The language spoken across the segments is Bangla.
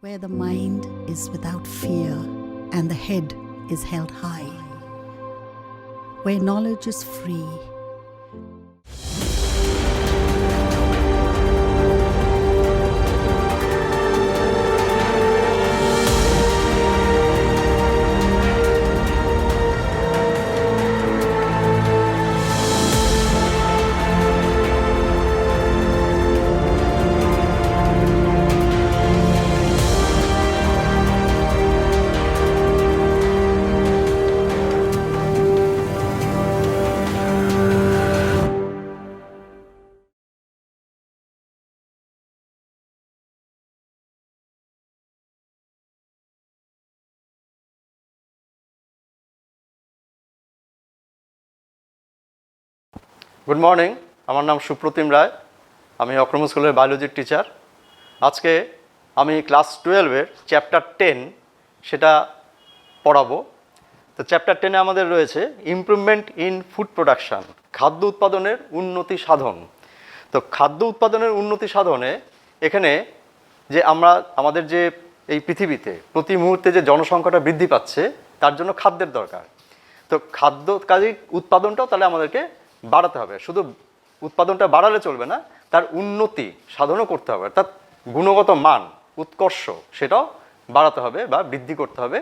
where the mind is without fear and the head is held high, where knowledge is free. Good morning, আমার নাম সুপ্রতিম রায়। আমি অক্রম স্কুলের বায়োলজির টিচার। আজকে আমি ক্লাস 12-এর চ্যাপ্টার 10 সেটা পড়াবো। তো চ্যাপ্টার 10-এ আমাদের রয়েছে ইমপ্রুভমেন্ট ইন ফুড প্রোডাকশান, খাদ্য উৎপাদনের উন্নতি সাধন। তো খাদ্য উৎপাদনের উন্নতি সাধনে এখানে যে আমাদের যে এই পৃথিবীতে প্রতি মুহূর্তে যে জনসংখ্যাটা বৃদ্ধি পাচ্ছে তার জন্য খাদ্যের দরকার। তো খাদ্য কাজেই উৎপাদনটাও তাহলে আমাদেরকে বাড়াতে হবে। শুধু উৎপাদনটা বাড়ালে চলবে না, তার উন্নতি সাধনও করতে হবে, অর্থাৎ গুণগত মান উৎকর্ষ সেটাও বাড়াতে হবে বা বৃদ্ধি করতে হবে।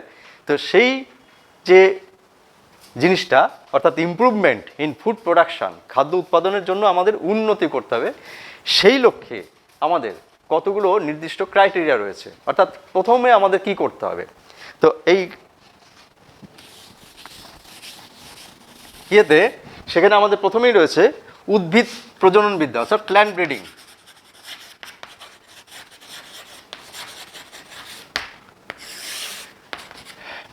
তো সেই যে জিনিসটা অর্থাৎ ইমপ্রুভমেন্ট ইন ফুড প্রোডাকশান, খাদ্য উৎপাদনের জন্য আমাদের উন্নতি করতে হবে। সেই লক্ষ্যে আমাদের কতগুলো নির্দিষ্ট ক্রাইটেরিয়া রয়েছে, অর্থাৎ প্রথমে আমাদের কি করতে হবে। তো এই ইয়েতে সেখানে আমাদের প্রথমেই রয়েছে উদ্ভিদ প্রজনন বিদ্যা অর্থাৎ প্ল্যান্ট ব্রিডিং।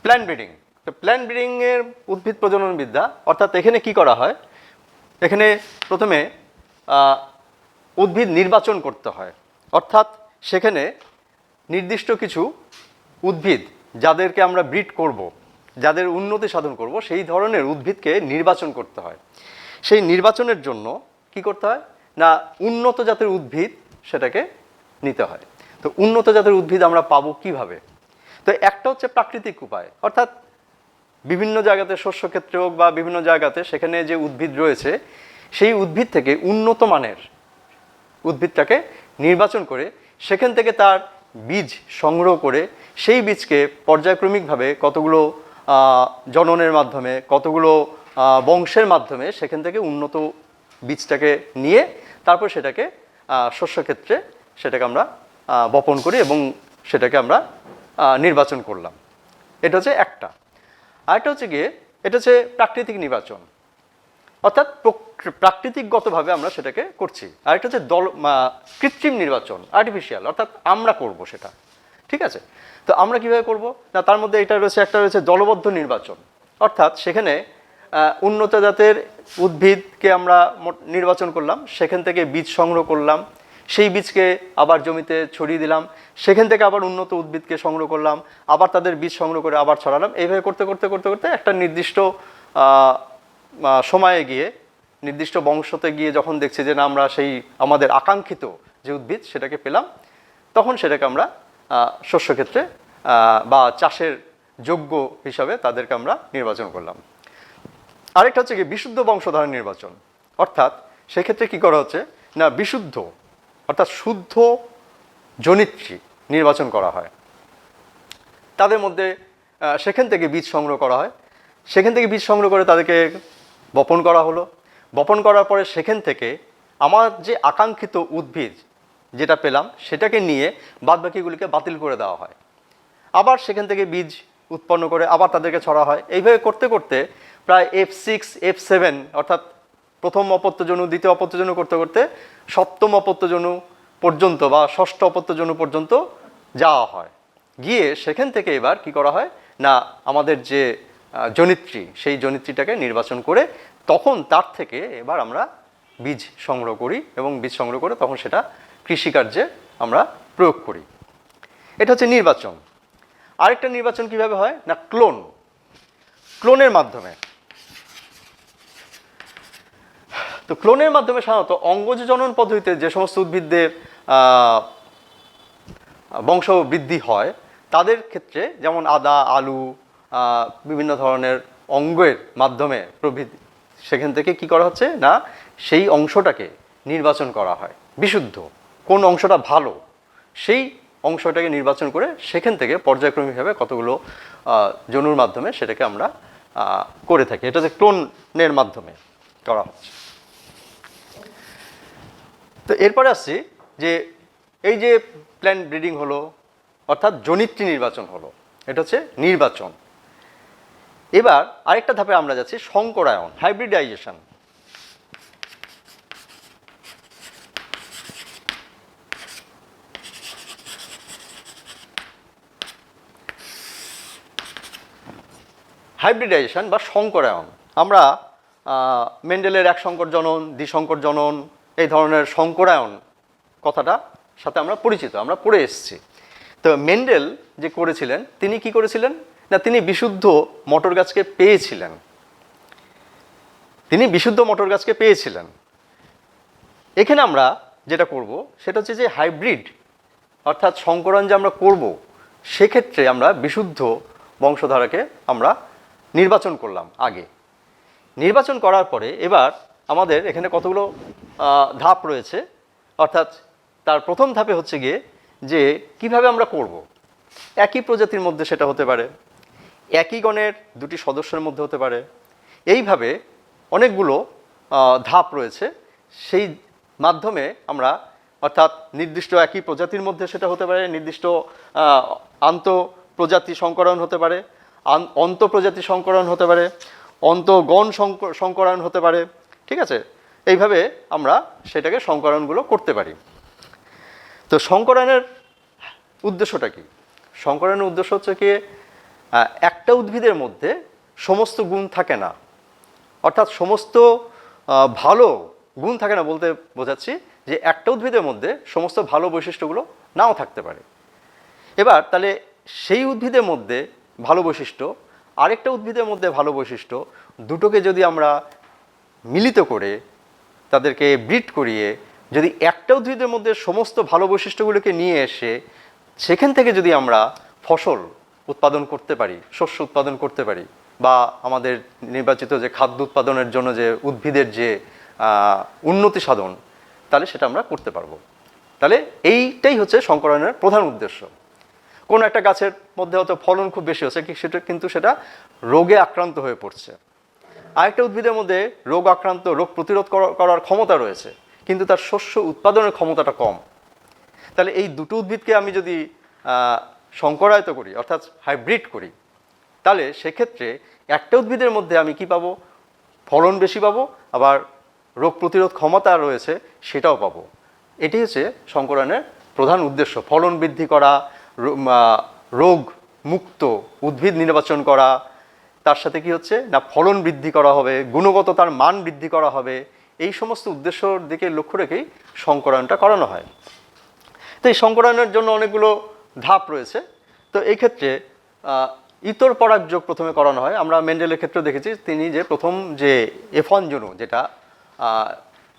প্ল্যান্ট ব্রিডিং, তো প্ল্যান্ট ব্রিডিংয়ের উদ্ভিদ প্রজনন বিদ্যা অর্থাৎ এখানে কি করা হয়, এখানে প্রথমে উদ্ভিদ নির্বাচন করতে হয়। অর্থাৎ সেখানে নির্দিষ্ট কিছু উদ্ভিদ যাদেরকে আমরা ব্রিড করব, যাদের উন্নতি সাধন করব, সেই ধরনের উদ্ভিদকে নির্বাচন করতে হয়। সেই নির্বাচনের জন্য কি করতে হয় না, উন্নত জাতের উদ্ভিদ সেটাকে নিতে হয়। তো উন্নত জাতের উদ্ভিদ আমরা পাবো কিভাবে? তো একটা হচ্ছে প্রাকৃতিক উপায়, অর্থাৎ বিভিন্ন জায়গাতে শস্য ক্ষেত্রে হোক বা বিভিন্ন জায়গাতে সেখানে যে উদ্ভিদ রয়েছে সেই উদ্ভিদ থেকে উন্নত মানের উদ্ভিদটাকে নির্বাচন করে সেখান থেকে তার বীজ সংগ্রহ করে সেই বীজকে পর্যায়ক্রমিকভাবে কতগুলো জননের মাধ্যমে, কতগুলো বংশের মাধ্যমে সেখান থেকে উন্নত বীজটাকে নিয়ে তারপর সেটাকে শস্যক্ষেত্রে সেটাকে আমরা বপন করি এবং সেটাকে আমরা নির্বাচন করলাম। এটা হচ্ছে একটা। আরেকটা হচ্ছে গিয়ে এটা হচ্ছে প্রাকৃতিক নির্বাচন, অর্থাৎ প্রাকৃতিকগতভাবে আমরা সেটাকে করছি। আরেকটা হচ্ছে কৃত্রিম নির্বাচন, আর্টিফিশিয়াল, অর্থাৎ আমরা করব সেটা। ঠিক আছে, তো আমরা কীভাবে করব না, তার মধ্যে এটা রয়েছে, একটা রয়েছে দলবদ্ধ নির্বাচন, অর্থাৎ সেখানে উন্নত জাতের উদ্ভিদকে আমরা নির্বাচন করলাম, সেখান থেকে বীজ সংগ্রহ করলাম, সেই বীজকে আবার জমিতে ছড়িয়ে দিলাম, সেখান থেকে আবার উন্নত উদ্ভিদকে সংগ্রহ করলাম, আবার তাদের বীজ সংগ্রহ করে আবার ছড়ালাম। এইভাবে করতে করতে করতে করতে একটা নির্দিষ্ট সময়ে গিয়ে, নির্দিষ্ট বংশতে গিয়ে যখন দেখছি যে না আমরা সেই আমাদের আকাঙ্ক্ষিত যে উদ্ভিদ সেটাকে পেলাম, তখন সেটাকে আমরা শস্যক্ষেত্রে বা চাষের যোগ্য হিসাবে তাদেরকে আমরা নির্বাচন করলাম। আরেকটা হচ্ছে কি বিশুদ্ধ বংশধারণ নির্বাচন, অর্থাৎ সেক্ষেত্রে কি করা হচ্ছে না, বিশুদ্ধ অর্থাৎ শুদ্ধ জনিত্রী নির্বাচন করা হয়। তাদের মধ্যে সেখান থেকে বীজ সংগ্রহ করা হয়, সেখান থেকে বীজ সংগ্রহ করে তাদেরকে বপন করা হলো। বপন করার পরে সেখান থেকে আমার যে আকাঙ্ক্ষিত উদ্ভিদ যেটা পেলাম সেটাকে নিয়ে বাদবাকিগুলিকে বাতিল করে দেওয়া হয়। আবার সেখান থেকে বীজ উৎপন্ন করে আবার তাদেরকে ছড়া হয়। এইভাবে করতে করতে প্রায় F6 F7 অর্থাৎ প্রথম অপত্যজনু, দ্বিতীয় অপত্যজনু করতে করতে সপ্তম অপত্যজনু পর্যন্ত বা ষষ্ঠ অপত্যজনু পর্যন্ত যাওয়া হয়। গিয়ে সেখান থেকে এবার কি করা হয় না, আমাদের যে জনিত্রী সেই জনিত্রীটাকে নির্বাচন করে তখন তার থেকে এবার আমরা বীজ সংগ্রহ করি এবং বীজ সংগ্রহ করে তখন সেটা কৃষিকার্যে আমরা প্রয়োগ করি। এটা হচ্ছে নির্বাচন। আরেকটা নির্বাচন কিভাবে হয় না, ক্লোনের মাধ্যমে। তো ক্লোনের মাধ্যমে সাধারণত অঙ্গজ জনন পদ্ধতিতে যে সমস্ত উদ্ভিদদের বংশ বৃদ্ধি হয় তাদের ক্ষেত্রে, যেমন আদা, আলু, বিভিন্ন ধরনের অঙ্গের মাধ্যমে প্রভৃতি, সেখান থেকে কি করা হচ্ছে না সেই অংশটাকে নির্বাচন করা হয় বিশুদ্ধ, কোন অংশটা ভালো সেই অংশটাকে নির্বাচন করে সেখান থেকে পর্যায়ক্রমিকভাবে কতগুলো জনুর মাধ্যমে সেটাকে আমরা করে থাকি। এটা যে ক্লোনের মাধ্যমে করা হচ্ছে। তো এরপরে আসছি যে এই যে প্ল্যান্ট ব্রিডিং হলো, অর্থাৎ জনিত্রী নির্বাচন হলো, এটা হচ্ছে নির্বাচন। এবার আরেকটা ধাপে আমরা যাচ্ছি সংকরায়ন, হাইব্রিডাইজেশন। হাইব্রিডাইজেশন বা সংকরায়ন, আমরা মেন্ডেলের এক সংকর জনন, দ্বিসংকর জনন, এই ধরনের সংকরায়ন কথাটা সাথে আমরা পরিচিত, আমরা পড়ে এসেছি। তো মেন্ডেল যে করেছিলেন, তিনি কি করেছিলেন না, তিনি বিশুদ্ধ মটর গাছকে পেয়েছিলেন, তিনি বিশুদ্ধ মটর গাছকে পেয়েছিলেন। এখানে আমরা যেটা করব সেটা হচ্ছে যে হাইব্রিড অর্থাৎ সংকরণ যে আমরা করব, সেক্ষেত্রে আমরা বিশুদ্ধ বংশধারাকে আমরা নির্বাচন করলাম আগে। নির্বাচন করার পরে এবার আমাদের এখানে কতগুলো ধাপ রয়েছে, অর্থাৎ তার প্রথম ধাপে হচ্ছে গিয়ে যে কিভাবে আমরা করব। একই প্রজাতির মধ্যে সেটা হতে পারে, একই গণের দুটি সদস্যের মধ্যে হতে পারে, এইভাবে অনেকগুলো ধাপ রয়েছে। সেই মাধ্যমে আমরা, অর্থাৎ নির্দিষ্ট একই প্রজাতির মধ্যে সেটা হতে পারে, নির্দিষ্ট আন্তঃপ্রজাতি সংকরণ হতে পারে, অন্তঃপ্রজাতি সংকরণ হতে পারে, অন্তঃগণ সংকরণ হতে পারে, ঠিক আছে। এইভাবে আমরা সেটাকে সংকরণগুলো করতে পারি। তো সংকরণের উদ্দেশ্যটা কি? সংকরণের উদ্দেশ্য হচ্ছে কি, একটা উদ্ভিদের মধ্যে সমস্ত গুণ থাকে না, অর্থাৎ সমস্ত ভালো গুণ থাকে না বলতে বোঝাচ্ছি যে একটা উদ্ভিদের মধ্যে সমস্ত ভালো বৈশিষ্ট্যগুলো নাও থাকতে পারে। এবার তাহলে সেই উদ্ভিদের মধ্যে ভালো বৈশিষ্ট্য, আরেকটা উদ্ভিদের মধ্যে ভালো বৈশিষ্ট্য, দুটোকে যদি আমরা মিলিত করে তাদেরকে ব্রিড করিয়ে যদি একটা উদ্ভিদের মধ্যে সমস্ত ভালো বৈশিষ্ট্যগুলোকে নিয়ে এসে সেখান থেকে যদি আমরা ফসল উৎপাদন করতে পারি, শস্য উৎপাদন করতে পারি, বা আমাদের নির্বাচিত যে খাদ্য উৎপাদনের জন্য যে উদ্ভিদের যে উন্নতি সাধন, তাহলে সেটা আমরা করতে পারবো। তাহলে এইটাই হচ্ছে সংকরণের প্রধান উদ্দেশ্য। কোনো একটা গাছের মধ্যে হয়তো ফলন খুব বেশি হচ্ছে, কিন্তু সেটা রোগে আক্রান্ত হয়ে পড়ছে। আরেকটা উদ্ভিদের মধ্যে রোগ প্রতিরোধ করার ক্ষমতা রয়েছে, কিন্তু তার শস্য উৎপাদনের ক্ষমতাটা কম। তাহলে এই দুটো উদ্ভিদকে আমি যদি সংকরায়িত করি, অর্থাৎ হাইব্রিড করি, তাহলে সেক্ষেত্রে একটা উদ্ভিদের মধ্যে আমি কি পাবো, ফলন বেশি পাবো, আবার রোগ প্রতিরোধ ক্ষমতা রয়েছে সেটাও পাবো। এটি হচ্ছে সংকরণের প্রধান উদ্দেশ্য, ফলন বৃদ্ধি করা, রোগ মুক্ত উদ্ভিদ নির্বাচন করা, তার সাথে কি হচ্ছে না ফলন বৃদ্ধি করা হবে, গুণগত তার মান বৃদ্ধি করা হবে। এই সমস্ত উদ্দেশ্যর দিকে লক্ষ্য রেখেই সংকরণটা করানো হয়। তো এই সংকরণের জন্য অনেকগুলো ধাপ রয়েছে। তো এই ক্ষেত্রে ইতর পরাগযোগ প্রথমে করানো হয়। আমরা মেন্ডেলের ক্ষেত্রে দেখেছি তিনি যে প্রথম যে F1 জনু, যেটা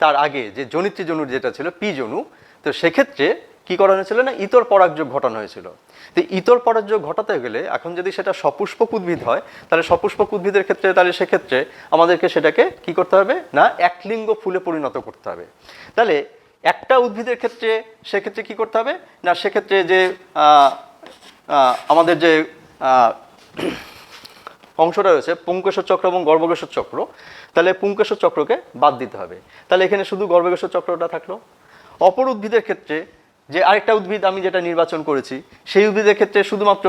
তার আগে যে জনিত্রী জনুর যেটা ছিল পি জনু, তো সেক্ষেত্রে কি করানো হয়েছিল না ইতর পরাগযোগ ঘটানো হয়েছিল। তো ইতর পরাগযোগ ঘটাতে গেলে এখন যদি সেটা সপুষ্পক উদ্ভিদ হয়, তাহলে সপুষ্পক উদ্ভিদের ক্ষেত্রে তাহলে সেক্ষেত্রে আমাদেরকে সেটাকে কি করতে হবে না একলিঙ্গ ফুলে পরিণত করতে হবে। তাহলে একটা উদ্ভিদের ক্ষেত্রে সেক্ষেত্রে কি করতে হবে না, সেক্ষেত্রে যে আমাদের যে অংশটা রয়েছে পুংকেশর চক্র এবং গর্ভকেশর চক্র, তাহলে পুংকেশর চক্রকে বাদ দিতে হবে। তাহলে এখানে শুধু গর্ভকেশর চক্রটা থাকলো। অপর উদ্ভিদের ক্ষেত্রে যে আরেকটা উদ্ভিদ আমি যেটা নির্বাচন করেছি, সেই উদ্ভিদের ক্ষেত্রে শুধুমাত্র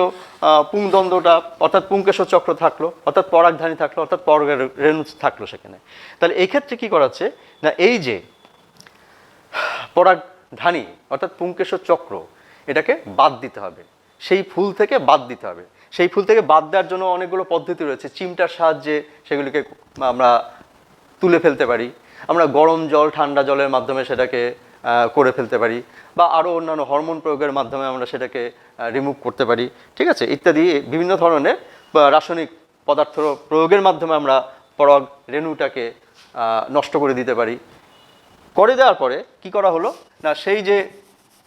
পুংদণ্ডটা অর্থাৎ পুংকেশর চক্র থাকলো, অর্থাৎ পরাগধানী থাকলো, অর্থাৎ পরাগরেণু থাকলো সেখানে। তাহলে এই ক্ষেত্রে কী করাচ্ছে না এই যে পরাগধানী অর্থাৎ পুংকেশর চক্র, এটাকে বাদ দিতে হবে, সেই ফুল থেকে বাদ দিতে হবে। সেই ফুল থেকে বাদ দেওয়ার জন্য অনেকগুলো পদ্ধতি রয়েছে। চিমটার সাহায্যে সেগুলিকে আমরা তুলে ফেলতে পারি, আমরা গরম জল ঠান্ডা জলের মাধ্যমে সেটাকে করে ফেলতে পারি, বা আরও অন্যান্য হরমোন প্রয়োগের মাধ্যমে আমরা সেটাকে রিমুভ করতে পারি, ঠিক আছে, ইত্যাদি বিভিন্ন ধরনের রাসায়নিক পদার্থ প্রয়োগের মাধ্যমে আমরা পরাগ রেণুটাকে নষ্ট করে দিতে পারি। করে দেওয়ার পরে কি করা হলো না সেই যে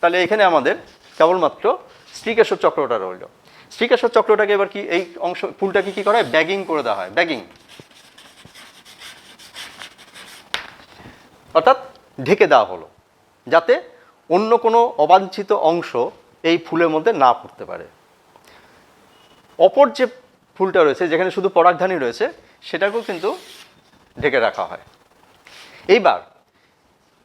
তাহলে এখানে আমাদের কেবলমাত্র স্ত্রীকেশর চক্রটা রইল। স্ত্রীকেশর চক্রটাকে এবার কি এই অংশ ফুলটাকে কি করা হয়, ব্যাগিং করে দেওয়া হয়, ব্যাগিং অর্থাৎ ঢেকে দেওয়া হলো যাতে অন্য কোনো অবাঞ্ছিত অংশ এই ফুলের মধ্যে না পড়তে পারে। অপর যে ফুলটা রয়েছে যেখানে শুধু পরাগধানী রয়েছে সেটাকেও কিন্তু ঢেকে রাখা হয়। এইবার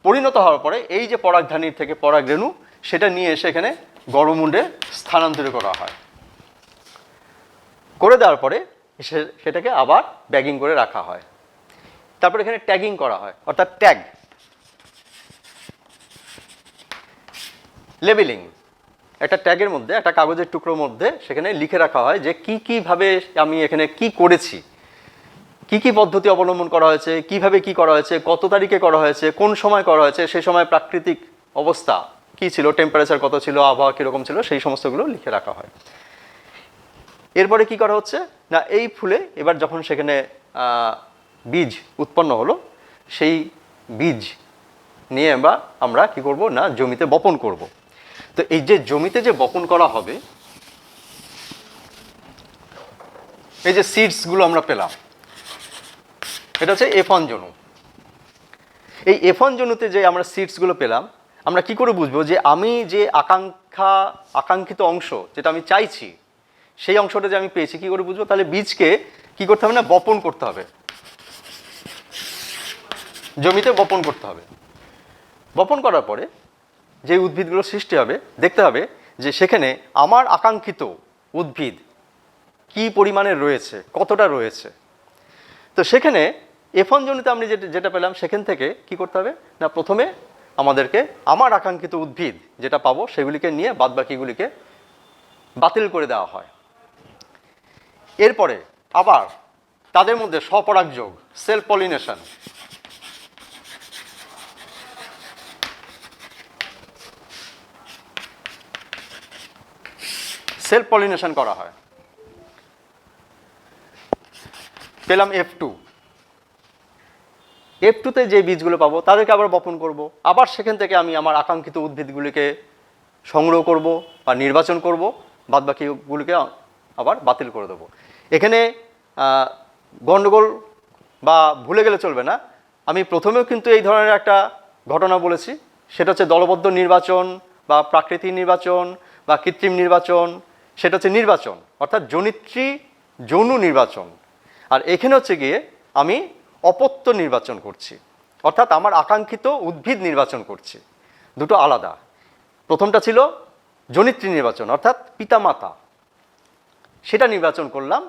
পরিণত হওয়ার পরে এই যে পরাগধানীর থেকে পরাগরেণু সেটা নিয়ে এসে এখানে গর্ভমুণ্ডে স্থানান্তরিত করা হয়। করে দেওয়ার পরে সেটাকে আবার ব্যাগিং করে রাখা হয়। তারপর এখানে ট্যাগিং করা হয়, অর্থাৎ ট্যাগ, লেবেলিং। একটা ট্যাগের মধ্যে, একটা কাগজের টুকরোর মধ্যে সেখানে লিখে রাখা হয় যে কি কিভাবে আমি এখানে কি করেছি, কি কি পদ্ধতি অবলম্বন করা হয়েছে, কিভাবে কি করা হয়েছে, কত তারিখে করা হয়েছে, কোন সময় করা হয়েছে, সেই সময় প্রাকৃতিক অবস্থা কি ছিল, টেম্পারেচার কত ছিল, আবহাওয়া কীরকম ছিল, সেই সমস্তগুলো লিখে রাখা হয়। এরপরে কি করা হচ্ছে না, এই ফুলে এবার যখন সেখানে বীজ উৎপন্ন হলো সেই বীজ নিয়ে আমরা কি করব না জমিতে বপন করব। তো এই যে জমিতে যে বপন করা হবে, এই যে সিডসগুলো আমরা পেলাম, এটা হচ্ছে F1 জনু। এই F1 জনুতে যে আমরা সিডসগুলো পেলাম, আমরা কি করে বুঝবো যে আমি যে আকাঙ্ক্ষিত অংশ যেটা আমি চাইছি সেই অংশটা যে আমি পেয়েছি, কি করে বুঝবো? তাহলে বীজকে কি করতে হবে না, বপন করতে হবে, জমিতে বপন করতে হবে। বপন করার পরে যে উদ্ভিদগুলো সৃষ্টি হবে দেখতে হবে যে সেখানে আমার আকাঙ্ক্ষিত উদ্ভিদ কি পরিমাণে রয়েছে, কতটা রয়েছে। তো সেখানে F1 জনিতে আমি যেটা পেলাম সেখান থেকে কি করতে হবে না, প্রথমে আমাদেরকে আমার আকাঙ্ক্ষিত উদ্ভিদ যেটা পাবো সেগুলিকে নিয়ে বাদবাকিগুলিকে বাতিল করে দেওয়া হয়। এরপরে আবার তাদের মধ্যে স্বপরাগযোগ, সেলফ পলিনেশন, সেলফ পলিনেশন করা হয়। পেলাম F2। F2তে যে বীজগুলো পাবো তাদেরকে আবার বপন করব, আবার সেখান থেকে আমি আমার আকাঙ্ক্ষিত উদ্ভিদগুলিকে সংগ্রহ করব বা নির্বাচন করব, বাদবাকিগুলিকে আবার বাতিল করে দেবো। এখানে গণ্ডগোল বা ভুলে গেলে চলবে না, আমি প্রথমেও কিন্তু এই ধরনের একটা ঘটনা বলেছি, সেটা হচ্ছে দলবদ্ধ নির্বাচন বা প্রাকৃতিক নির্বাচন বা কৃত্রিম নির্বাচন। সেটা হচ্ছে নির্বাচন অর্থাৎ জনিত্রী যৌন নির্বাচন। আর এখানে হচ্ছে গিয়ে আমি অপত্য নির্বাচন করছি, অর্থাৎ আমার আকাঙ্ক্ষিত উদ্ভিদ নির্বাচন করছি। দুটো আলাদা। প্রথমটা ছিল জনিত্রী নির্বাচন অর্থাৎ পিতামাতা, সেটা নির্বাচন করলাম।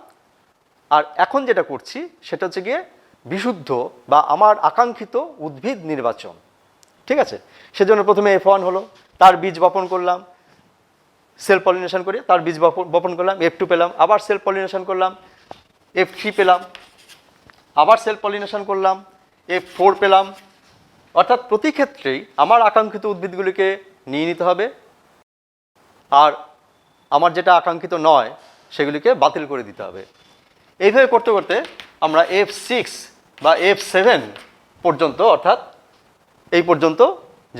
আর এখন যেটা করছি সেটা হচ্ছে গিয়ে বিশুদ্ধ বা আমার আকাঙ্ক্ষিত উদ্ভিদ নির্বাচন। ঠিক আছে, সেজন্য প্রথমে F1 হলো, তার বীজ বপন করলাম, সেলফ পলিনেশন করে তার বীজ বপন করলাম, F2 পেলাম, আবার সেলফ পলিনেশন করলাম, F3 পেলাম, আবার সেলফ পলিনেশন করলাম, F4 পেলাম। অর্থাৎ প্রতি ক্ষেত্রেই আমার আকাঙ্ক্ষিত উদ্ভিদগুলিকে নিয়ে নিতে হবে, আর আমার যেটা আকাঙ্ক্ষিত নয় সেগুলিকে বাতিল করে দিতে হবে। এইভাবে করতে করতে আমরা F6 বা F7 পর্যন্ত, অর্থাৎ এই পর্যন্ত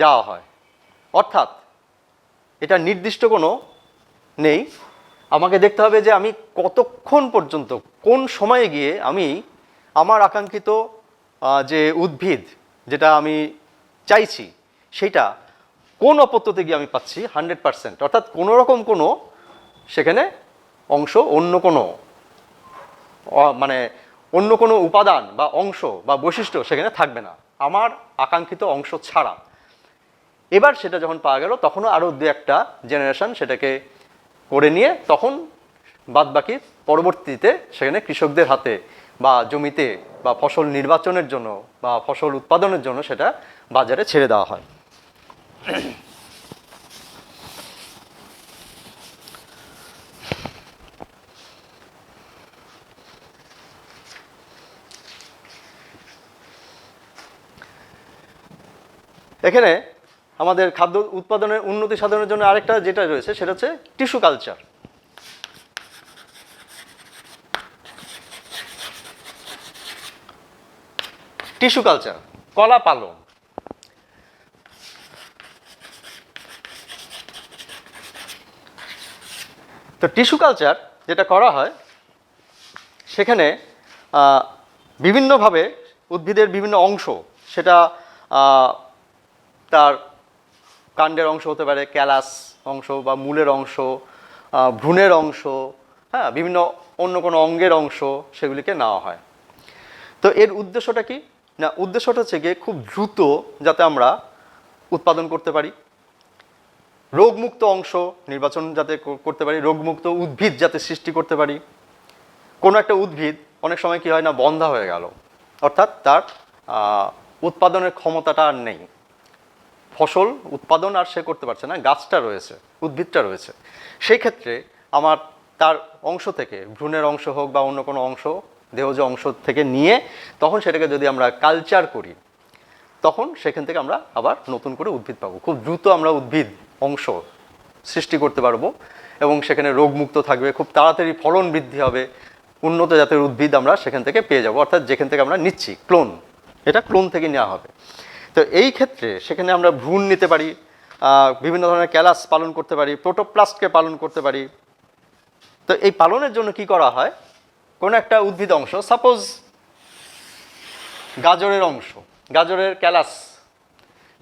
যাওয়া হয়। অর্থাৎ এটা নির্দিষ্ট কোনো নেই, আমাকে দেখতে হবে যে আমি কতক্ষণ পর্যন্ত, কোন সময়ে গিয়ে আমি আমার আকাঙ্ক্ষিত যে উদ্ভিদ যেটা আমি চাইছি সেটা কোন অপত্যতে গিয়ে আমি পাচ্ছি 100%, অর্থাৎ কোনো রকম কোনো সেখানে অংশ অন্য কোনো মানে অন্য কোনো উপাদান বা অংশ বা বৈশিষ্ট্য সেখানে থাকবে না আমার আকাঙ্ক্ষিত অংশ ছাড়া। এবার সেটা যখন পাওয়া গেল তখনও আরও দু একটা জেনারেশন সেটাকে করে নিয়ে তখন বাদবাকি পরবর্তীতে সেখানে কৃষকদের হাতে বা জমিতে বা ফসল নির্বাচনের জন্য বা ফসল উৎপাদনের জন্য সেটা বাজারে ছেড়ে দেওয়া হয়। এখানে আমাদের খাদ্য উৎপাদনের উন্নতি সাধনের জন্য আরেকটা যেটা রয়েছে সেটা হচ্ছে টিস্যু কালচার। টিস্যু কালচার, কলা পালন। তো টিস্যু কালচার যেটা করা হয় সেখানে বিভিন্নভাবে উদ্ভিদের বিভিন্ন অংশ, সেটা তার কাণ্ডের অংশ হতে পারে, ক্যালাস অংশ বা মূলের অংশ, ভ্রূণের অংশ, হ্যাঁ, বিভিন্ন অন্য কোনো অঙ্গের অংশ, সেগুলিকে নেওয়া হয়। তো এর উদ্দেশ্যটা কি না, উদ্দেশ্যটা হচ্ছে গিয়ে খুব দ্রুত যাতে আমরা উৎপাদন করতে পারি, রোগমুক্ত অংশ নির্বাচন যাতে করতে পারি, রোগমুক্ত উদ্ভিদ যাতে সৃষ্টি করতে পারি। কোনো একটা উদ্ভিদ অনেক সময় কি হয় না, বন্ধা হয়ে গেল, অর্থাৎ তার উৎপাদনের ক্ষমতাটা আর নেই, ফসল উৎপাদন আর সে করতে পারছে না, গাছটা রয়েছে, উদ্ভিদটা রয়েছে। সেই ক্ষেত্রে আমার তার অংশ থেকে, ভ্রূণের অংশ হোক বা অন্য কোনো অংশ, দেহজ অংশ থেকে নিয়ে তখন সেটাকে যদি আমরা কালচার করি, তখন সেখান থেকে আমরা আবার নতুন করে উদ্ভিদ পাবো। খুব দ্রুত আমরা উদ্ভিদ অংশ সৃষ্টি করতে পারবো এবং সেখানে রোগমুক্ত থাকবে, খুব তাড়াতাড়ি ফলন বৃদ্ধি হবে, উন্নত জাতের উদ্ভিদ আমরা সেখান থেকে পেয়ে যাব, অর্থাৎ যেখান থেকে আমরা নিচ্ছি ক্লোন, এটা ক্লোন থেকে নেওয়া হবে। তো এই ক্ষেত্রে সেখানে আমরা ভ্রূণ নিতে পারি, বিভিন্ন ধরনের ক্যালাস পালন করতে পারি, প্রোটোপ্লাস্টকে পালন করতে পারি। তো এই পালনের জন্য কি করা হয়, কোনো একটা উদ্ভিদ অংশ, সাপোজ গাজরের অংশ, গাজরের ক্যালাস,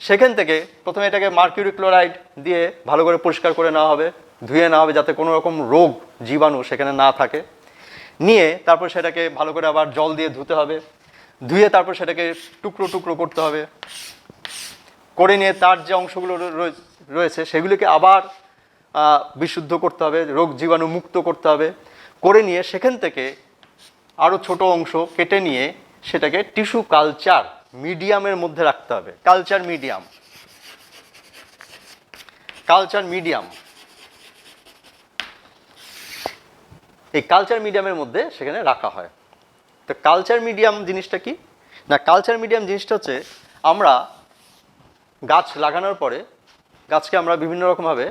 সেখান থেকে প্রথমে এটাকে মার্কিউরি ক্লোরাইড দিয়ে ভালো করে পরিষ্কার করে নেওয়া হবে, ধুয়ে নেওয়া হবে যাতে কোনো রকম রোগ জীবাণু সেখানে না থাকে। নিয়ে তারপর সেটাকে ভালো করে আবার জল দিয়ে ধুতে হবে, ধুয়ে তারপর সেটাকে টুকরো টুকরো করতে হবে, করে নিয়ে তার যে অংশগুলো রয়েছে সেগুলিকে আবার বিশুদ্ধ করতে হবে, রোগ জীবাণু মুক্ত করতে হবে, করে নিয়ে সেখান থেকে আরও ছোট অংশ কেটে নিয়ে সেটাকে টিস্যু কালচার মিডিয়ামের মধ্যে রাখতে হবে। কালচার মিডিয়াম, কালচার মিডিয়াম, এই কালচার মিডিয়ামের মধ্যে সেখানে রাখা হয়। তো কালচার মিডিয়াম জিনিসটা কি না, কালচার মিডিয়াম জিনিসটা হচ্ছে আমরা গাছ লাগানোর পরে গাছকে আমরা বিভিন্ন রকমভাবে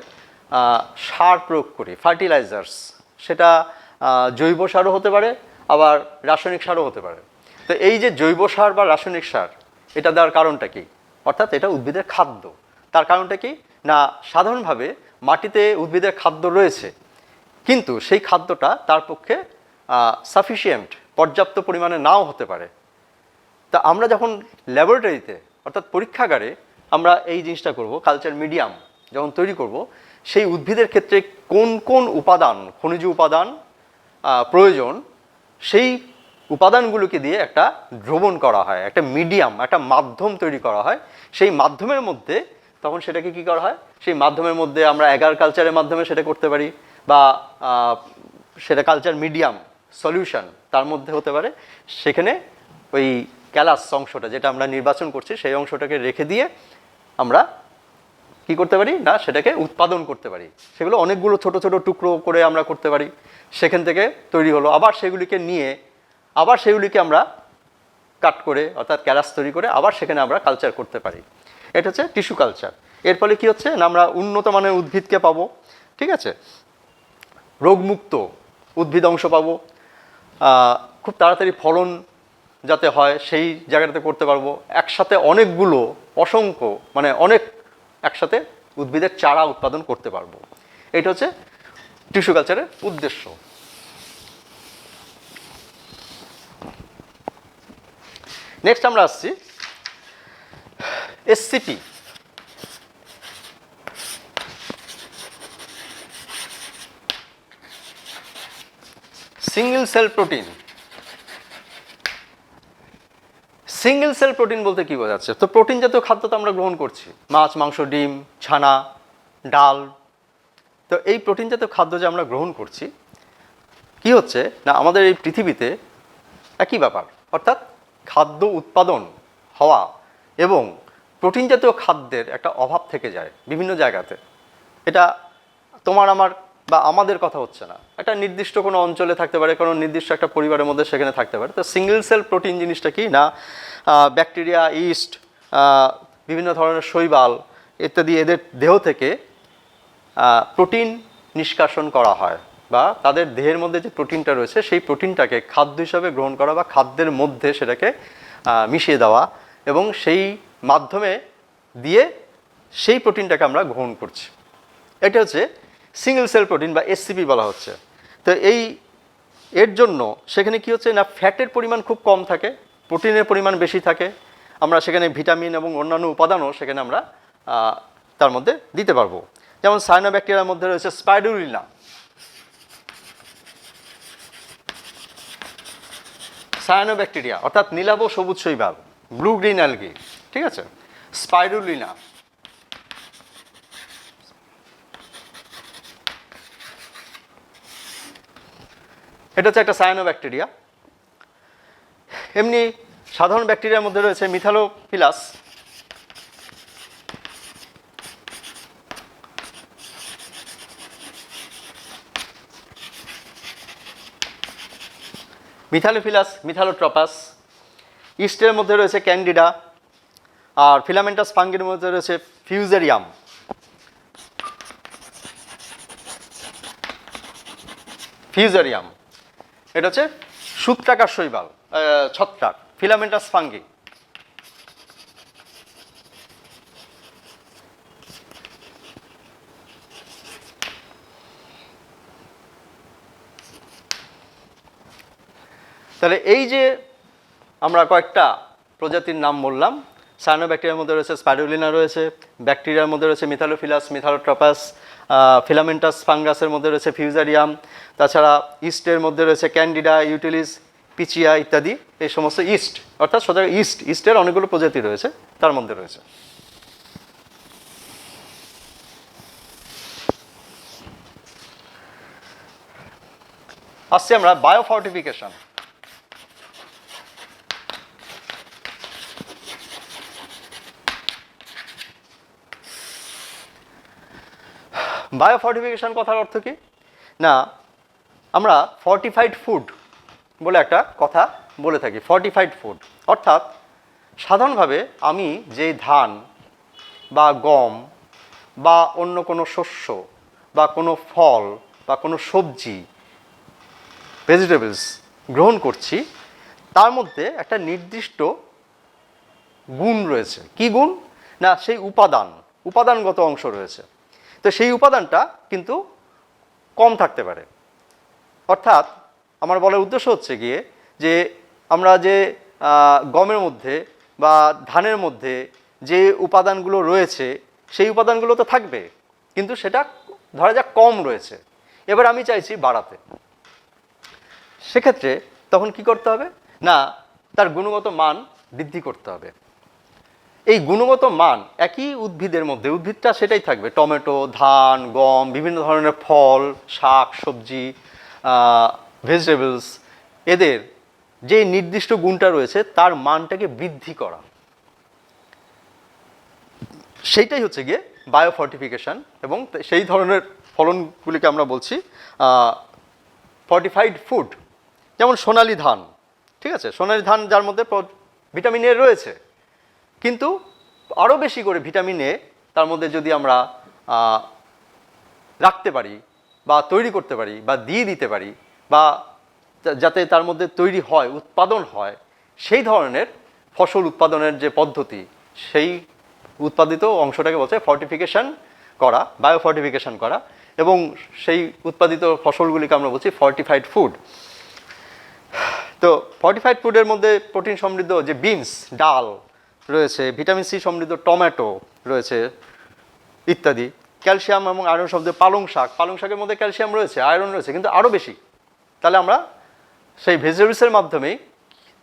সার প্রয়োগ করি, ফার্টিলাইজার্স, সেটা জৈব সারও হতে পারে আবার রাসায়নিক সারও হতে পারে। তো এই যে জৈব সার বা রাসায়নিক সার, এটা দেওয়ার কারণটা কি, অর্থাৎ এটা উদ্ভিদের খাদ্য। তার কারণটা কি না, সাধারণভাবে মাটিতে উদ্ভিদের খাদ্য রয়েছে, কিন্তু সেই খাদ্যটা তার পক্ষে সাফিসিয়েন্ট, পর্যাপ্ত পরিমাণে নাও হতে পারে। তা আমরা যখন ল্যাবরেটরিতে অর্থাৎ পরীক্ষাগারে আমরা এই জিনিসটা করব, কালচার মিডিয়াম যখন তৈরি করব, সেই উদ্ভিদের ক্ষেত্রে কোন কোন উপাদান, খনিজ উপাদান প্রয়োজন, সেই উপাদানগুলোকে দিয়ে একটা দ্রবণ করা হয়, একটা মিডিয়াম, একটা মাধ্যম তৈরি করা হয়। সেই মাধ্যমের মধ্যে তখন সেটাকে কি করা হয়, সেই মাধ্যমের মধ্যে আমরা অ্যাগার কালচারের মাধ্যমে সেটা করতে পারি, বা সেটা কালচার মিডিয়াম সলিউশন তার মধ্যে হতে পারে। সেখানে ওই ক্যালাস অংশটা যেটা আমরা নির্বাচন করছি, সেই অংশটাকে রেখে দিয়ে আমরা কি করতে পারি না, সেটাকে উৎপাদন করতে পারি। সেগুলো অনেকগুলো ছোট ছোট টুকরো করে আমরা করতে পারি, সেখান থেকে তৈরি হলো, আবার সেগুলিকে নিয়ে আবার সেগুলিকে আমরা কাট করে অর্থাৎ ক্যালাস তৈরি করে আবার সেখানে আমরা কালচার করতে পারি। এটা হচ্ছে টিস্যু কালচার। এর ফলে কী হচ্ছে না, আমরা উন্নত মানের উদ্ভিদকে পাবো, ঠিক আছে, রোগমুক্ত উদ্ভিদ অংশ পাবো, খুব তাড়াতাড়ি ফলন যাতে হয় সেই জায়গাটাতে করতে পারবো, একসাথে অনেকগুলো অসংখ্য মানে অনেক একসাথে উদ্ভিদের চারা উৎপাদন করতে পারবো। এটা হচ্ছে টিস্যু কালচারের উদ্দেশ্য। নেক্সট আমরা আসছি SCP. Single cell protein. Single cell protein বলতে কি বোঝাচ্ছে? তো প্রোটিন জাতীয় খাদ্য তো আমরা গ্রহণ করছি, মাছ, মাংস, ডিম, ছানা, ডাল। তো এই প্রোটিন জাতীয় খাদ্য যে আমরা গ্রহণ করছি, কি হচ্ছে না, আমাদের এই পৃথিবীতে একই ব্যাপার, অর্থাৎ খাদ্য উৎপাদন হওয়া এবং প্রোটিন জাতীয় খাদ্যের একটা অভাব থেকে যায় বিভিন্ন জায়গাতে। এটা তোমার আমার বা আমাদের কথা হচ্ছে না, একটা নির্দিষ্ট কোনো অঞ্চলে থাকতে পারে, কোনো নির্দিষ্ট একটা পরিবারের মধ্যে সেখানে থাকতে পারে। তো সিঙ্গেল সেল প্রোটিন জিনিসটা কি না, ব্যাকটেরিয়া, ইস্ট, বিভিন্ন ধরনের শৈবাল ইত্যাদি এদের দেহ থেকে প্রোটিন নিষ্কাশন করা হয়, বা তাদের দেহের মধ্যে যে প্রোটিনটা রয়েছে সেই প্রোটিনটাকে খাদ্য হিসাবে গ্রহণ করা বা খাদ্যের মধ্যে সেটাকে মিশিয়ে দেওয়া, এবং সেই মাধ্যমে দিয়ে সেই প্রোটিনটাকে আমরা গ্রহণ করছি। এটা হচ্ছে সিঙ্গেল সেল প্রোটিন বা এসসিপি বলা হচ্ছে। তো এর জন্য সেখানে কি হচ্ছে না, ফ্যাটের পরিমাণ খুব কম থাকে, প্রোটিনের পরিমাণ বেশি থাকে, আমরা সেখানে ভিটামিন এবং অন্যান্য উপাদানও সেখানে আমরা তার মধ্যে দিতে পারবো। যেমন সায়ানোব্যাকটেরিয়ার মধ্যে রয়েছে স্পাইরুলিনা, সায়ানোব্যাকটেরিয়া অর্থাৎ নীলাভ সবুজ শৈবাল, ব্লু গ্রিন অ্যালগি, ঠিক আছে, স্পাইরুলিনা। এটা হচ্ছে একটা সায়ানোব্যাকটেরিয়া। এমনি সাধারণ ব্যাকটেরিয়ার মধ্যে রয়েছে মিথালোফিলাস, মিথালোট্রপাস। ইস্টের মধ্যে রয়েছে ক্যান্ডিডা, আর ফিলামেন্টাস ফাঙ্গির মধ্যে রয়েছে ফিউজেরিয়াম। এটা হচ্ছে সূত্রাকার শৈবাল, ছত্রাক, ফিলামেন্টাস ফাঙ্গি। তাহলে এই যে আমরা কয়েকটা প্রজাতির নাম বললাম, সায়ানোব্যাকটেরিয়ার মধ্যে রয়েছে স্পাইরুলিনা, রয়েছে ব্যাকটেরিয়ার মধ্যে রয়েছে মিথালোফিলাস, মিথালোট্রপাস, ফিলামেন্টাস ফাঙ্গাসের মধ্যে রয়েছে ফিউজারিয়াম, তাছাড়া ইস্টের মধ্যে রয়েছে ক্যান্ডিডা, ইউটিলিস, পিচিয়া ইত্যাদি। এই সমস্ত ইস্ট, অর্থাৎ সোজা ইস্টের অনেকগুলো প্রজাতি রয়েছে, তার মধ্যে রয়েছে। আসছি আমরা বায়োফর্টিফিকেশন। বায়োফর্টিফিকেশন কথার অর্থ কি না, আমরা ফর্টিফাইড ফুড বলে একটা কথা বলে থাকি। ফর্টিফাইড ফুড অর্থাৎ সাধারণভাবে আমি যে ধান বা গম বা অন্য কোনো শস্য বা কোনো ফল বা কোনো সবজি, ভেজিটেবলস গ্রহণ করছি, তার মধ্যে একটা নির্দিষ্ট গুণ রয়েছে। কি গুণ না, সেই উপাদানগত অংশ রয়েছে। তো সেই উপাদানটা কিন্তু কম থাকতে পারে। অর্থাৎ আমার বলার উদ্দেশ্য হচ্ছে গিয়ে যে আমরা যে গমের মধ্যে বা ধানের মধ্যে যে উপাদানগুলো রয়েছে, সেই উপাদানগুলো তো থাকবে, কিন্তু সেটা ধরা যাক কম রয়েছে। এবার আমি চাইছি বাড়াতে, সেক্ষেত্রে তখন কি করতে হবে না, তার গুণগত মান বৃদ্ধি করতে হবে। এই গুণগত মান একই উদ্ভিদের মধ্যে, উদ্ভিদটা সেটাই থাকবে, টমেটো, ধান, গম, বিভিন্ন ধরনের ফল, শাক সবজি, ভেজিটেবলস, এদের যে নির্দিষ্ট গুণটা রয়েছে তার মানটাকে বৃদ্ধি করা, সেইটাই হচ্ছে গিয়ে বায়োফর্টিফিকেশন। এবং সেই ধরনের ফলনগুলিকে আমরা বলছি ফর্টিফাইড ফুড। যেমন সোনালি ধান, ঠিক আছে, সোনালি ধান যার মধ্যে ভিটামিন এ রয়েছে, কিন্তু আরও বেশি করে ভিটামিন এ তার মধ্যে যদি আমরা রাখতে পারি বা তৈরি করতে পারি বা দিয়ে দিতে পারি, বা যাতে তার মধ্যে তৈরি হয়, উৎপাদন হয়, সেই ধরনের ফসল উৎপাদনের যে পদ্ধতি, সেই উৎপাদিত অংশটাকে বলছে ফর্টিফিকেশন করা, বায়োফর্টিফিকেশন করা। এবং সেই উৎপাদিত ফসলগুলিকে আমরা বলছি ফর্টিফাইড ফুড। তো ফর্টিফাইড ফুডের মধ্যে প্রোটিন সমৃদ্ধ যে বিনস, ডাল রয়েছে, ভিটামিন সি সমৃদ্ধ টমেটো রয়েছে ইত্যাদি। ক্যালসিয়াম এবং আয়রন শব্দ পালং শাকের মধ্যে ক্যালসিয়াম রয়েছে, আয়রন রয়েছে, কিন্তু আরও বেশি। তাহলে আমরা সেই ভেজিটেবলসের মাধ্যমেই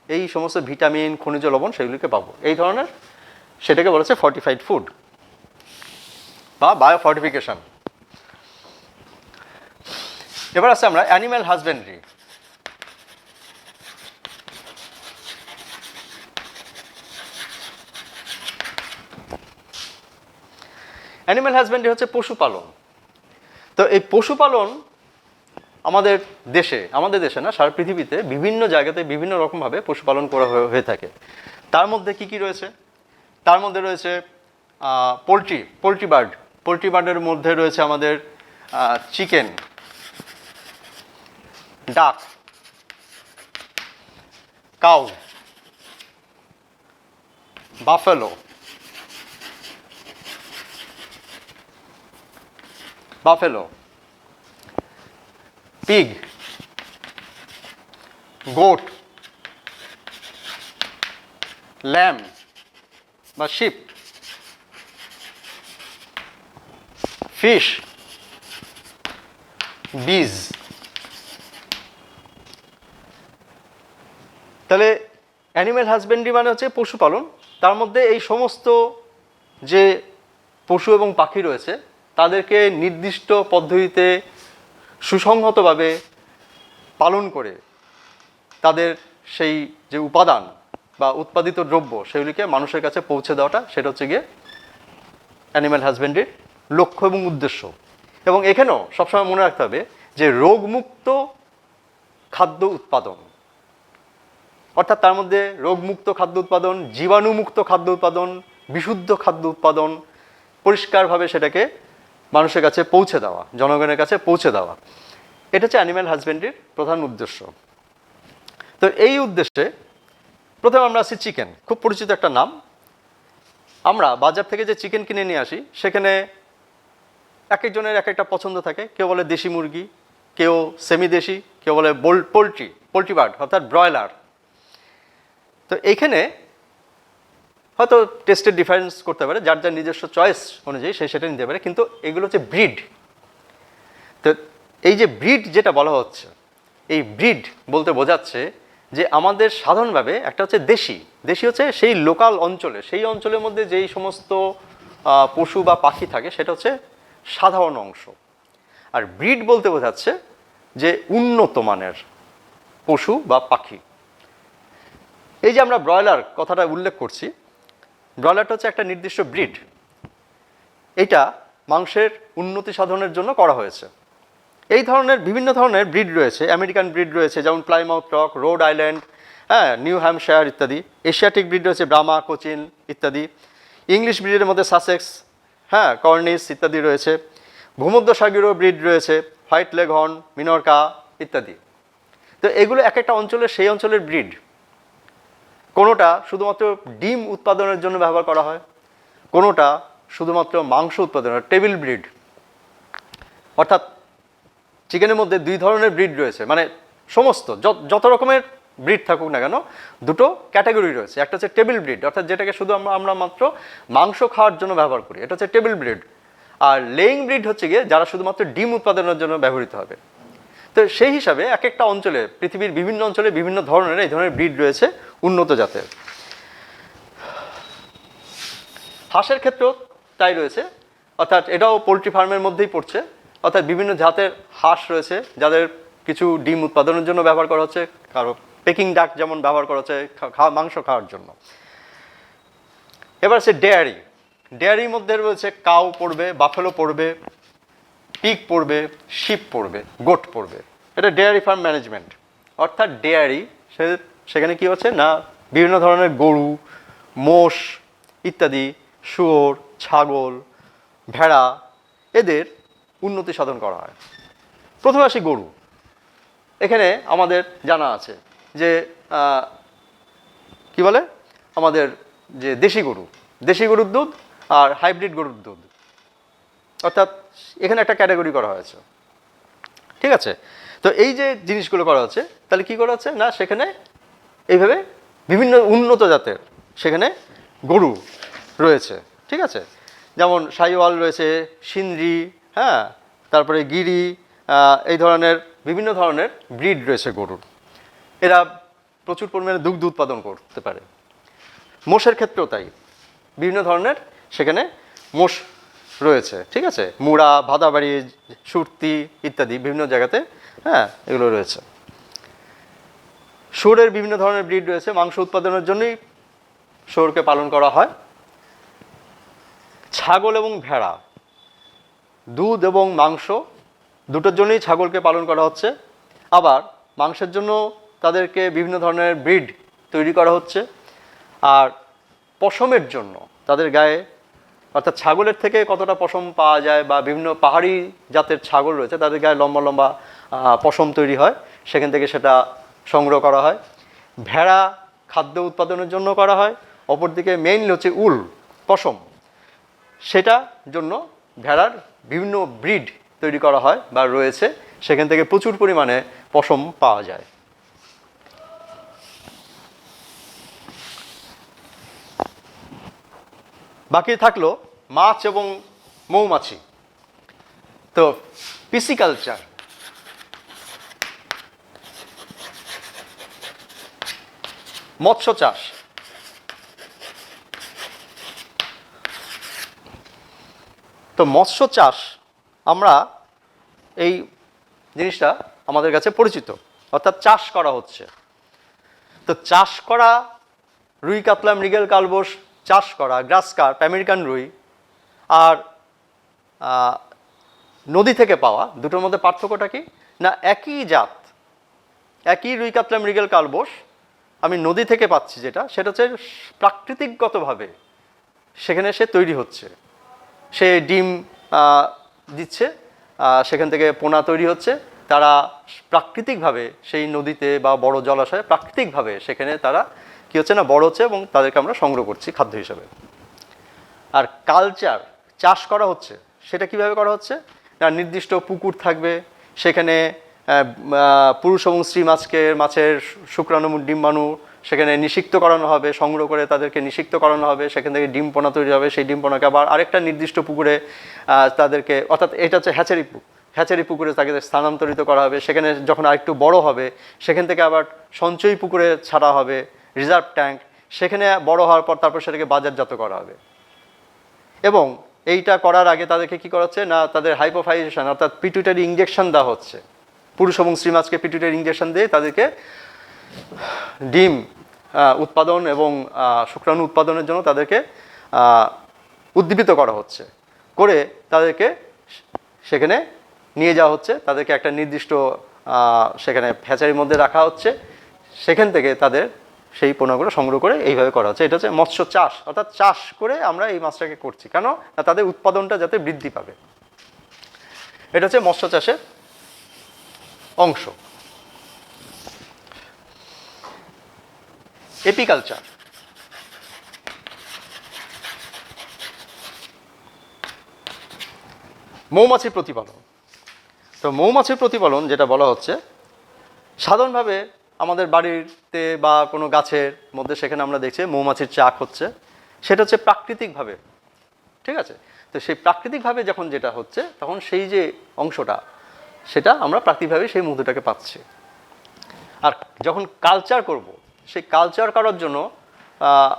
এই সমস্ত ভিটামিন, খনিজ লবণ সেগুলিকে পাবো। এই ধরনের, সেটাকে বলেছে ফর্টিফাইড ফুড বা বায়োফর্টিফিকেশন। এবার আছে আমরা অ্যানিম্যাল হাজবেন্ডারি। অ্যানিম্যাল হাজবেন্ডারি হচ্ছে পশুপালন। তো এই পশুপালন আমাদের দেশে না, সারা পৃথিবীতে বিভিন্ন জায়গাতে বিভিন্ন রকমভাবে পশুপালন করা হয়ে থাকে। তার মধ্যে কি কি রয়েছে? তার মধ্যে রয়েছে পোলট্রি বার্ডের মধ্যে রয়েছে আমাদের চিকেন, ডাক, cow, buffalo, pig, goat, lamb বা শিপ, ফিশ, বিজ। তাহলে অ্যানিম্যাল হাজবেন্ডারি মানে হচ্ছে পশুপালন। তার মধ্যে এই সমস্ত যে পশু এবং পাখি রয়েছে তাদেরকে নির্দিষ্ট পদ্ধতিতে সুসংহতভাবে পালন করে তাদের সেই যে উপাদান বা উৎপাদিত দ্রব্য সেগুলিকে মানুষের কাছে পৌঁছে দেওয়াটা, সেটা হচ্ছে গিয়ে অ্যানিম্যাল হাজবেন্ডারির লক্ষ্য এবং উদ্দেশ্য। এবং এখানেও সবসময় মনে রাখতে হবে যে রোগমুক্ত খাদ্য উৎপাদন, অর্থাৎ তার মধ্যে রোগমুক্ত খাদ্য উৎপাদন, জীবাণুমুক্ত খাদ্য উৎপাদন, বিশুদ্ধ খাদ্য উৎপাদন, পরিষ্কারভাবে সেটাকে মানুষের কাছে পৌঁছে দেওয়া, জনগণের কাছে পৌঁছে দেওয়া, এটা হচ্ছে অ্যানিম্যাল হাজবেন্ডারির প্রধান উদ্দেশ্য। তো এই উদ্দেশ্যে প্রথমে আমরা আসি চিকেন, খুব পরিচিত একটা নাম। আমরা বাজার থেকে যে চিকেন কিনে নিয়ে আসি সেখানে এক একজনের এক একটা পছন্দ থাকে। কেউ বলে দেশি মুরগি, কেউ সেমি দেশি, কেউ বলে পোলট্রি বার্ড অর্থাৎ ব্রয়লার। তো এইখানে হয়তো টেস্টের ডিফারেন্স করতে পারে, যার যার নিজস্ব চয়েস অনুযায়ী সে সেটা নিতে পারে, কিন্তু এগুলো হচ্ছে ব্রিড। তো এই যে ব্রিড যেটা বলা হচ্ছে, এই ব্রিড বলতে বোঝাচ্ছে যে আমাদের সাধারণভাবে একটা হচ্ছে দেশি হচ্ছে সেই লোকাল অঞ্চলে, সেই অঞ্চলের মধ্যে যেই সমস্ত পশু বা পাখি থাকে সেটা হচ্ছে সাধারণ অংশ। আর ব্রিড বলতে বোঝাচ্ছে যে উন্নত মানের পশু বা পাখি। এই যে আমরা ব্রয়লার কথাটা উল্লেখ করছি, ব্রয়লারটা হচ্ছে একটা নির্দিষ্ট ব্রিড। এটা মাংসের উন্নতি সাধনের জন্য করা হয়েছে। এই ধরনের বিভিন্ন ধরনের ব্রিড রয়েছে। আমেরিকান ব্রিড রয়েছে যেমন প্লাইমাউথ রক, রোড আইল্যান্ড, হ্যাঁ, নিউ হ্যাম্পশায়ার ইত্যাদি। এশিয়াটিক ব্রিড রয়েছে ব্রাহ্মা, কোচিন ইত্যাদি। ইংলিশ ব্রিডের মধ্যে সাসেক্স, হ্যাঁ, কর্নিশ ইত্যাদি রয়েছে। ভূমধ্যসাগরীয় ব্রিড রয়েছে হোয়াইট লেগহর্ন, মিনরকা ইত্যাদি। তো এগুলো এক একটা অঞ্চলের সেই অঞ্চলের ব্রিড। কোনোটা শুধুমাত্র ডিম উৎপাদনের জন্য ব্যবহার করা হয়, কোনোটা শুধুমাত্র মাংস উৎপাদনের, টেবিল ব্রিড। অর্থাৎ চিকেনের মধ্যে দুই ধরনের ব্রিড রয়েছে, মানে সমস্ত যত রকমের ব্রিড থাকুক না কেন, দুটো ক্যাটাগরি রয়েছে। একটা হচ্ছে টেবিল ব্রিড, অর্থাৎ যেটাকে শুধু আমরা মাত্র মাংস খাওয়ার জন্য ব্যবহার করি, এটা হচ্ছে টেবিল ব্রিড। আর লেইং ব্রিড হচ্ছে গিয়ে যারা শুধুমাত্র ডিম উৎপাদনের জন্য ব্যবহৃত হবে। তো সেই হিসাবে এক একটা অঞ্চলে, পৃথিবীর বিভিন্ন অঞ্চলে বিভিন্ন ধরনের এই ধরনের ব্রিড রয়েছে উন্নত জাতের। হাঁসের ক্ষেত্রেও তাই রয়েছে, অর্থাৎ এটাও পোলট্রি ফার্মের মধ্যেই পড়ছে। অর্থাৎ বিভিন্ন জাতের হাঁস রয়েছে যাদের কিছু ডিম উৎপাদনের জন্য ব্যবহার করা হচ্ছে, কারো পেকিং ডাক যেমন ব্যবহার করা হচ্ছে মাংস খাওয়ার জন্য। এবার আছে ডেয়ারি। ডেয়ারির মধ্যে রয়েছে কাউ পড়বে, বাফেলো পড়বে, পিগ পড়বে, শিপ পড়বে, গোট পড়বে। এটা ডেয়ারি ফার্ম ম্যানেজমেন্ট। অর্থাৎ ডেয়ারি, সেখানে কি হচ্ছে না, বিভিন্ন ধরনের গরু, মোষ ইত্যাদি, শুয়োর, ছাগল, ভেড়া, এদের উন্নতি সাধন করা হয়। প্রথমে আসি গরু। এখানে আমাদের জানা আছে যে কি বলে, আমাদের যে দেশি গরুর দুধ আর হাইব্রিড গরুর দুধ, অর্থাৎ এখানে একটা ক্যাটাগরি করা হয়েছে। ঠিক আছে? তো এই যে জিনিসগুলো করা হচ্ছে, তাহলে কি করা হচ্ছে না, সেখানে এইভাবে বিভিন্ন উন্নত জাতের সেখানে গরু রয়েছে। ঠিক আছে? যেমন শাহিওয়াল রয়েছে, সিন্ধি, হ্যাঁ, তারপরে গিরি, এই ধরনের বিভিন্ন ধরনের ব্রিড রয়েছে গরুর। এরা প্রচুর পরিমাণে দুগ্ধ উৎপাদন করতে পারে। মোষের ক্ষেত্রেও তাই, বিভিন্ন ধরনের সেখানে মোষ রয়েছে। ঠিক আছে? মুড়া, ভাদাবাড়ি, সুরতি ইত্যাদি বিভিন্ন জায়গাতে, হ্যাঁ, এগুলো রয়েছে। শুয়োরের বিভিন্ন ধরনের ব্রিড রয়েছে, মাংস উৎপাদনের জন্যই শুয়োরকে পালন করা হয়। ছাগল এবং ভেড়া, দুধ এবং মাংস দুটোর জন্যই ছাগলকে পালন করা হচ্ছে। আবার মাংসের জন্য তাদেরকে বিভিন্ন ধরনের ব্রিড তৈরি করা হচ্ছে। আর পশমের জন্য তাদের গায়ে, অর্থাৎ ছাগলের থেকে কতটা পশম পাওয়া যায়, বা বিভিন্ন পাহাড়ি জাতের ছাগল রয়েছে তাদের গায়ে লম্বা লম্বা পশম তৈরি হয়, সেখান থেকে সেটা সংগ্রহ করা হয়। ভেড়া খাদ্য উৎপাদনের জন্য করা হয়। অপরদিকে মেইনলি হচ্ছে উল, পশম, সেটার জন্য ভেড়ার বিভিন্ন ব্রিড তৈরি করা হয় বা রয়েছে, সেখান থেকে প্রচুর পরিমাণে পশম পাওয়া যায়। বাকি থাকলো মাছ এবং মৌমাছি। তো পিসিকালচার, মৎস্য চাষ। তো মৎস্য চাষ আমরা এই জিনিসটা আমাদের কাছে পরিচিত, অর্থাৎ চাষ করা হচ্ছে। তো চাষ করা রুই কাতলা মৃগেল কালবোস চাষ করা, গ্রাস কার্প, আমেরিকান রুই আর নদী থেকে পাওয়া, দুটোর মধ্যে পার্থক্যটা কি না একই জাত, একই রুই কাতলা মৃগেল কালবোস আমি নদী থেকে পাচ্ছি যেটা, সেটা হচ্ছে প্রাকৃতিকগতভাবে সেখানে সে তৈরি হচ্ছে, সে ডিম দিচ্ছে, সেখান থেকে পোনা তৈরি হচ্ছে, তারা প্রাকৃতিকভাবে সেই নদীতে বা বড় জলাশয়ে প্রাকৃতিকভাবে সেখানে তারা কী হচ্ছে না বড় হচ্ছে এবং তাদেরকে আমরা সংগ্রহ করছি খাদ্য হিসাবে। আর কালচার চাষ করা হচ্ছে, সেটা কিভাবে করা হচ্ছে না নির্দিষ্ট পুকুর থাকবে, সেখানে পুরুষ এবং স্ত্রী মাছের শুক্রাণু ডিম্বাণু সেখানে নিষিক্ত করানো হবে, সংগ্রহ করে তাদেরকে নিষিক্ত করানো হবে, সেখান থেকে ডিম পোনা তৈরি হবে, সেই ডিম পোনাকে আবার আরেকটা নির্দিষ্ট পুকুরে তাদেরকে, অর্থাৎ এটা হচ্ছে হ্যাচারি পুকুরে তাকে স্থানান্তরিত করা হবে, সেখানে যখন আরেকটু বড় হবে সেখান থেকে আবার সঞ্চয়ী পুকুরে ছাড়া হবে, রিজার্ভ ট্যাঙ্ক, সেখানে বড় হওয়ার পর তারপর সেটাকে বাজারজাত করা হবে। এবং এইটা করার আগে তাদেরকে কী করা হচ্ছে না তাদের হাইপোফাইজেশন অর্থাৎ পিটুইটারি ইঞ্জেকশন দেওয়া হচ্ছে, পুরুষ এবং স্ত্রী মাছকে পিটুইটারি ইঞ্জেকশন দিয়ে তাদেরকে ডিম উৎপাদন এবং শুক্রাণু উৎপাদনের জন্য তাদেরকে উদ্দীপিত করা হচ্ছে, করে তাদেরকে সেখানে নিয়ে যাওয়া হচ্ছে, তাদেরকে একটা নির্দিষ্ট সেখানে হ্যাচারির মধ্যে রাখা হচ্ছে, সেখান থেকে তাদের সেই পোনাগুলো সংগ্রহ করে এইভাবে করা হচ্ছে। এটা হচ্ছে মৎস্য চাষ, অর্থাৎ চাষ করে আমরা এই মাছটাকে করছি, কেন না তাদের উৎপাদনটা যাতে বৃদ্ধি পাবে। এটা হচ্ছে মৎস্য চাষের অংশ। এপিকালচার, মৌমাছি প্রতিপালন। তো মৌমাছির প্রতিপালন যেটা বলা হচ্ছে, সাধারণভাবে আমাদের বাড়িতে বা কোনো গাছের মধ্যে সেখানে আমরা দেখছি মৌমাছির চাক হচ্ছে, সেটা হচ্ছে প্রাকৃতিকভাবে, ঠিক আছে। তো সেই প্রাকৃতিকভাবে যখন যেটা হচ্ছে তখন সেই যে অংশটা সেটা আমরা প্রাকৃতিকভাবে সেই মধুটাকে পাচ্ছি। আর যখন কালচার করব, সেই কালচার করার জন্য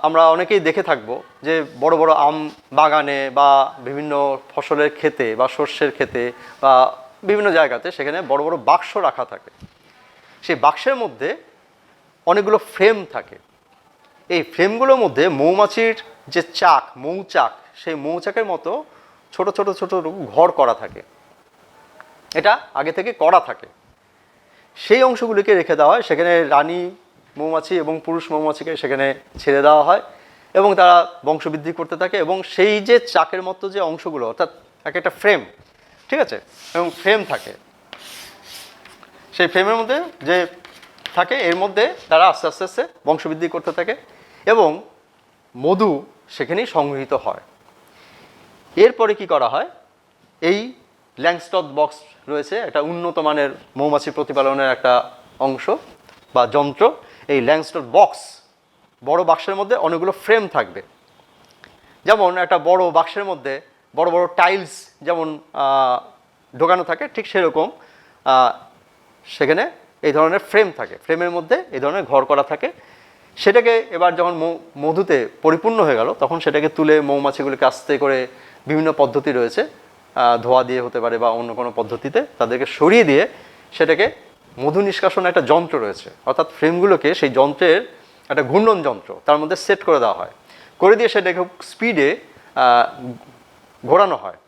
আমরা অনেকেই দেখে থাকবো যে বড় বড় আম বাগানে বা বিভিন্ন ফসলের ক্ষেতে বা শস্যের ক্ষেতে বা বিভিন্ন জায়গাতে সেখানে বড় বড় বাক্স রাখা থাকে, সেই বাক্সের মধ্যে অনেকগুলো ফ্রেম থাকে। এই ফ্রেমগুলোর মধ্যে মৌমাছির যে চাক, মৌচাক, সেই মৌচাকের মতো ছোট ছোট ছোট ঘর করা থাকে, এটা আগে থেকে করা থাকে। সেই অংশগুলিকে রেখে দেওয়া হয়, সেখানে রানী মৌমাছি এবং পুরুষ মৌমাছিকে সেখানে ছেড়ে দেওয়া হয় এবং তারা বংশবৃদ্ধি করতে থাকে। এবং সেই যে চাকের মতো যে অংশগুলো, অর্থাৎ একটা ফ্রেম, ঠিক আছে, এবং ফ্রেম থাকে, সেই ফ্রেমের মধ্যে যে থাকে এর মধ্যে তারা আস্তে আস্তে আস্তে বংশবৃদ্ধি করতে থাকে এবং মধু সেখানেই সংগৃহীত হয়। এরপরে কি করা হয়, এই ল্যাংস্টথ বক্স রয়েছে, একটা উন্নত মানের মৌমাছি প্রতিপালনের একটা অংশ বা যন্ত্র। এই ল্যাংস্টথ বক্স, বড় বাক্সের মধ্যে অনেকগুলো ফ্রেম থাকবে, যেমন একটা বড় বাক্সের মধ্যে বড় বড় টাইলস যেমন ঢোকানো থাকে, ঠিক সেরকম সেখানে এই ধরনের ফ্রেম থাকে, ফ্রেমের মধ্যে এই ধরনের ঘর করা থাকে। সেটাকে এবার যখন মধুতে পরিপূর্ণ হয়ে গেল তখন সেটাকে তুলে মৌমাছিগুলিকে আস্তে করে বিভিন্ন পদ্ধতি রয়েছে, ধোয়া দিয়ে হতে পারে বা অন্য কোনো পদ্ধতিতে তাদেরকে সরিয়ে দিয়ে সেটাকে মধু নিষ্কাশনের একটা যন্ত্র রয়েছে, অর্থাৎ ফ্রেমগুলোকে সেই যন্ত্রের একটা ঘূর্ণন যন্ত্র তার মধ্যে সেট করে দেওয়া হয়, করে দিয়ে সেটাকে স্পিডে ঘোরানো হয়।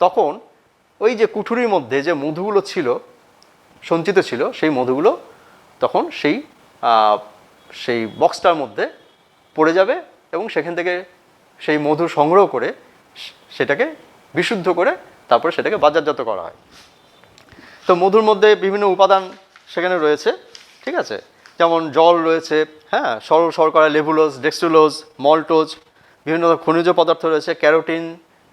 তখন ওই যে কুঠুরির মধ্যে যে মধুগুলো ছিল সঞ্চিত ছিল, সেই মধুগুলো তখন সেই বক্সটার মধ্যে পড়ে যাবে এবং সেখান থেকে সেই মধু সংগ্রহ করে সেটাকে বিশুদ্ধ করে তারপরে সেটাকে বাজারজাত করা হয়। তো মধুর মধ্যে বিভিন্ন উপাদান সেখানে রয়েছে, ঠিক আছে, যেমন জল রয়েছে, হ্যাঁ, সরল শর্করা, লেবুলোজ, ডেক্সট্রোলোজ, মল্টোজ, বিভিন্ন খনিজ পদার্থ রয়েছে, ক্যারোটিন,